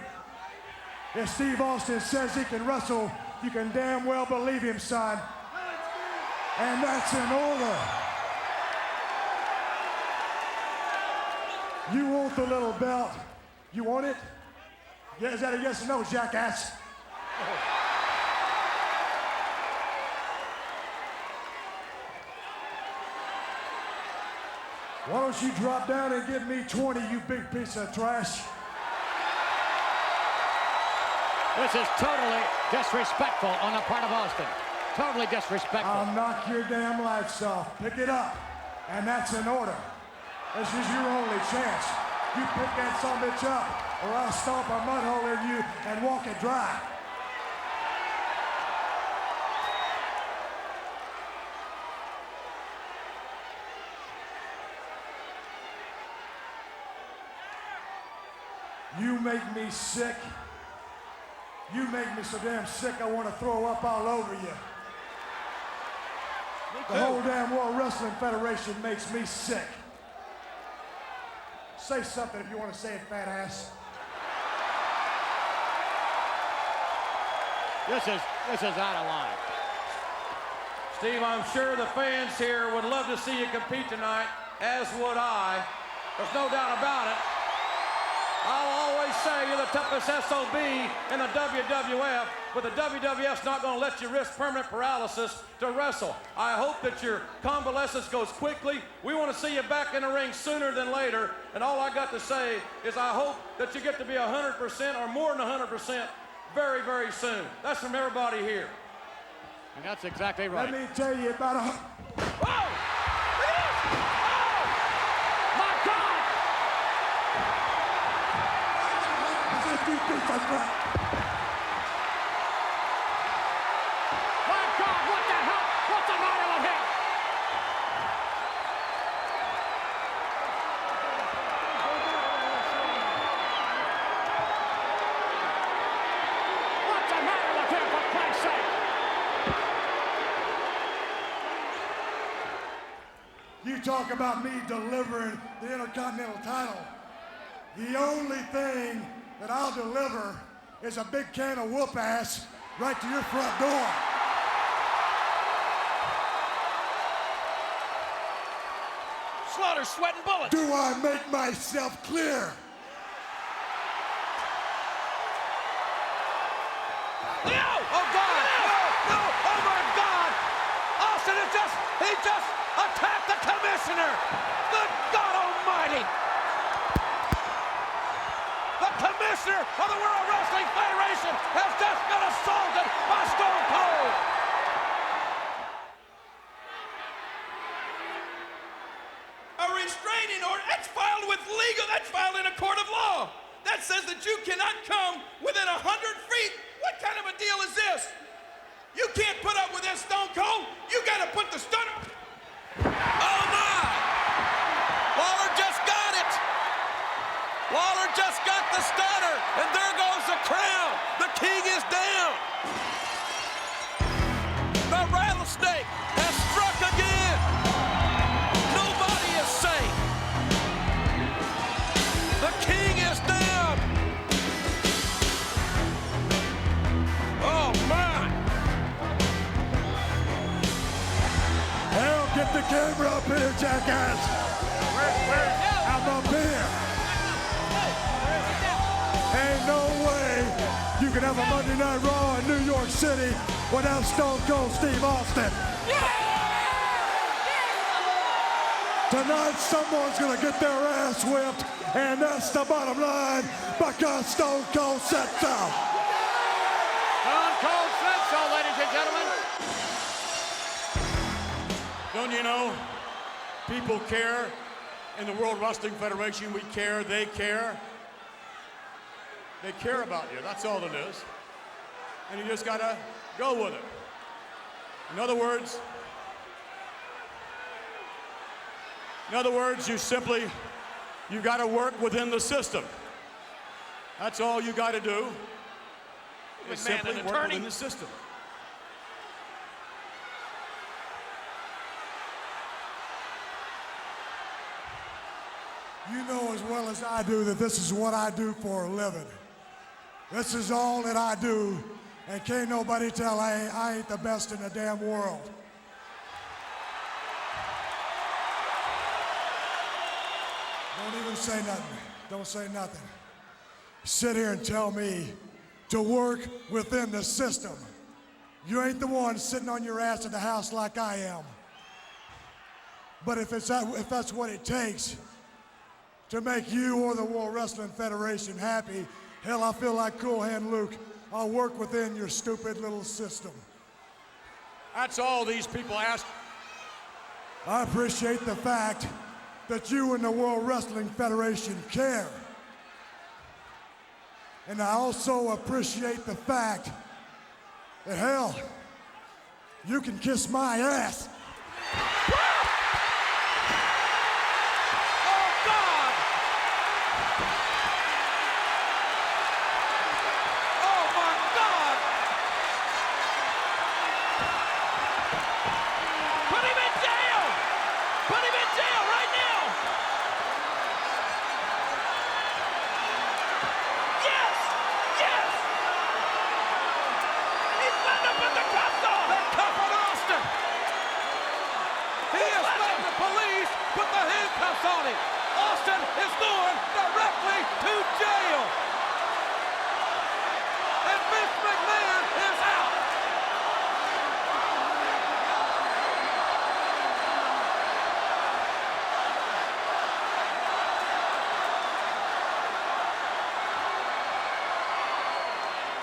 If Steve Austin says he can wrestle, you can damn well believe him, son. And that's in order. You want the little belt? You want it? Yeah, is that a yes or no, jackass? Why don't you drop down and give me 20, you big piece of trash? This is totally disrespectful on the part of Austin. Totally disrespectful. I'll knock your damn lights off. Pick it up. And that's in order. This is your only chance. You pick that son of a bitch up, or I'll stomp a mud hole in you and walk it dry. You make me sick. You make me so damn sick I want to throw up all over you. The whole damn World Wrestling Federation makes me sick. Say something if you want to say it, fat ass. This is out of line. Steve, I'm sure the fans here would love to see you compete tonight, as would I. There's no doubt about it. I'll always say you're the toughest SOB in the WWF, but the WWF's not going to let you risk permanent paralysis to wrestle. I hope that your convalescence goes quickly. We want to see you back in the ring sooner than later, and all I got to say is I hope that you get to be 100% or more than 100% very, very soon. That's from everybody here. And that's exactly right. Let me tell you about a... Whoa! You think that's right? My God, what the hell? What's the matter with him? What's the matter with him, for Christ's sake? You talk about me delivering the Intercontinental title. The only thing that I'll deliver is a big can of whoop ass right to your front door. Slaughter's sweating bullets. Do I make myself clear? No! Oh, God! No! Oh, my God! Austin he just attacked the commissioner! Good God Almighty! The commissioner of the World Wrestling Federation has just been assaulted by Stone Cold! A restraining order, that's filed with legal, that's filed in a court of law. That says that you cannot come within 100 feet. What kind of a deal is this? You can't put up with this, Stone Cold. You gotta put the stunner. Oh my! Lawler just got it! Lawler just got the stunner, and there goes the crown. The king is down. The rattlesnake has struck again. Nobody is safe. The king is down. Oh my! Hell, get the camera up here, jackass. Where's Ain't no way you can have a Monday Night Raw in New York City without Stone Cold Steve Austin. Tonight, someone's gonna get their ass whipped, and that's the bottom line, because Stone Cold said so. Stone Cold said so, ladies and gentlemen. Don't you know, people care. In the World Wrestling Federation, we care, they care. They care about you, that's all it is. And you just gotta go with it. In other words, you gotta work within the system. That's all you gotta do, is simply work within the system. You know as well as I do that this is what I do for a living. This is all that I do, and can't nobody tell I ain't the best in the damn world. Don't even say nothing. Don't say nothing. Sit here and tell me to work within the system. You ain't the one sitting on your ass in the house like I am. But if that's what it takes to make you or the World Wrestling Federation happy, hell, I feel like Cool Hand Luke. I'll work within your stupid little system. That's all these people ask. I appreciate the fact that you and the World Wrestling Federation care. And I also appreciate the fact that, hell, you can kiss my ass. Austin is going directly to jail. And Vince McMahon is out.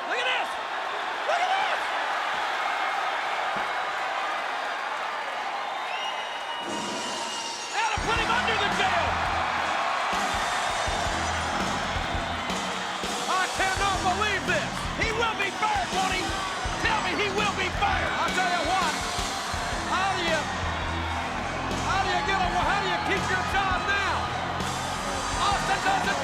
Look at this. Look at this. Now to put him under the jail. Believe this. He will be fired, won't he? Tell me he will be fired. I'll tell you what. How do you keep your job now? Austin doesn't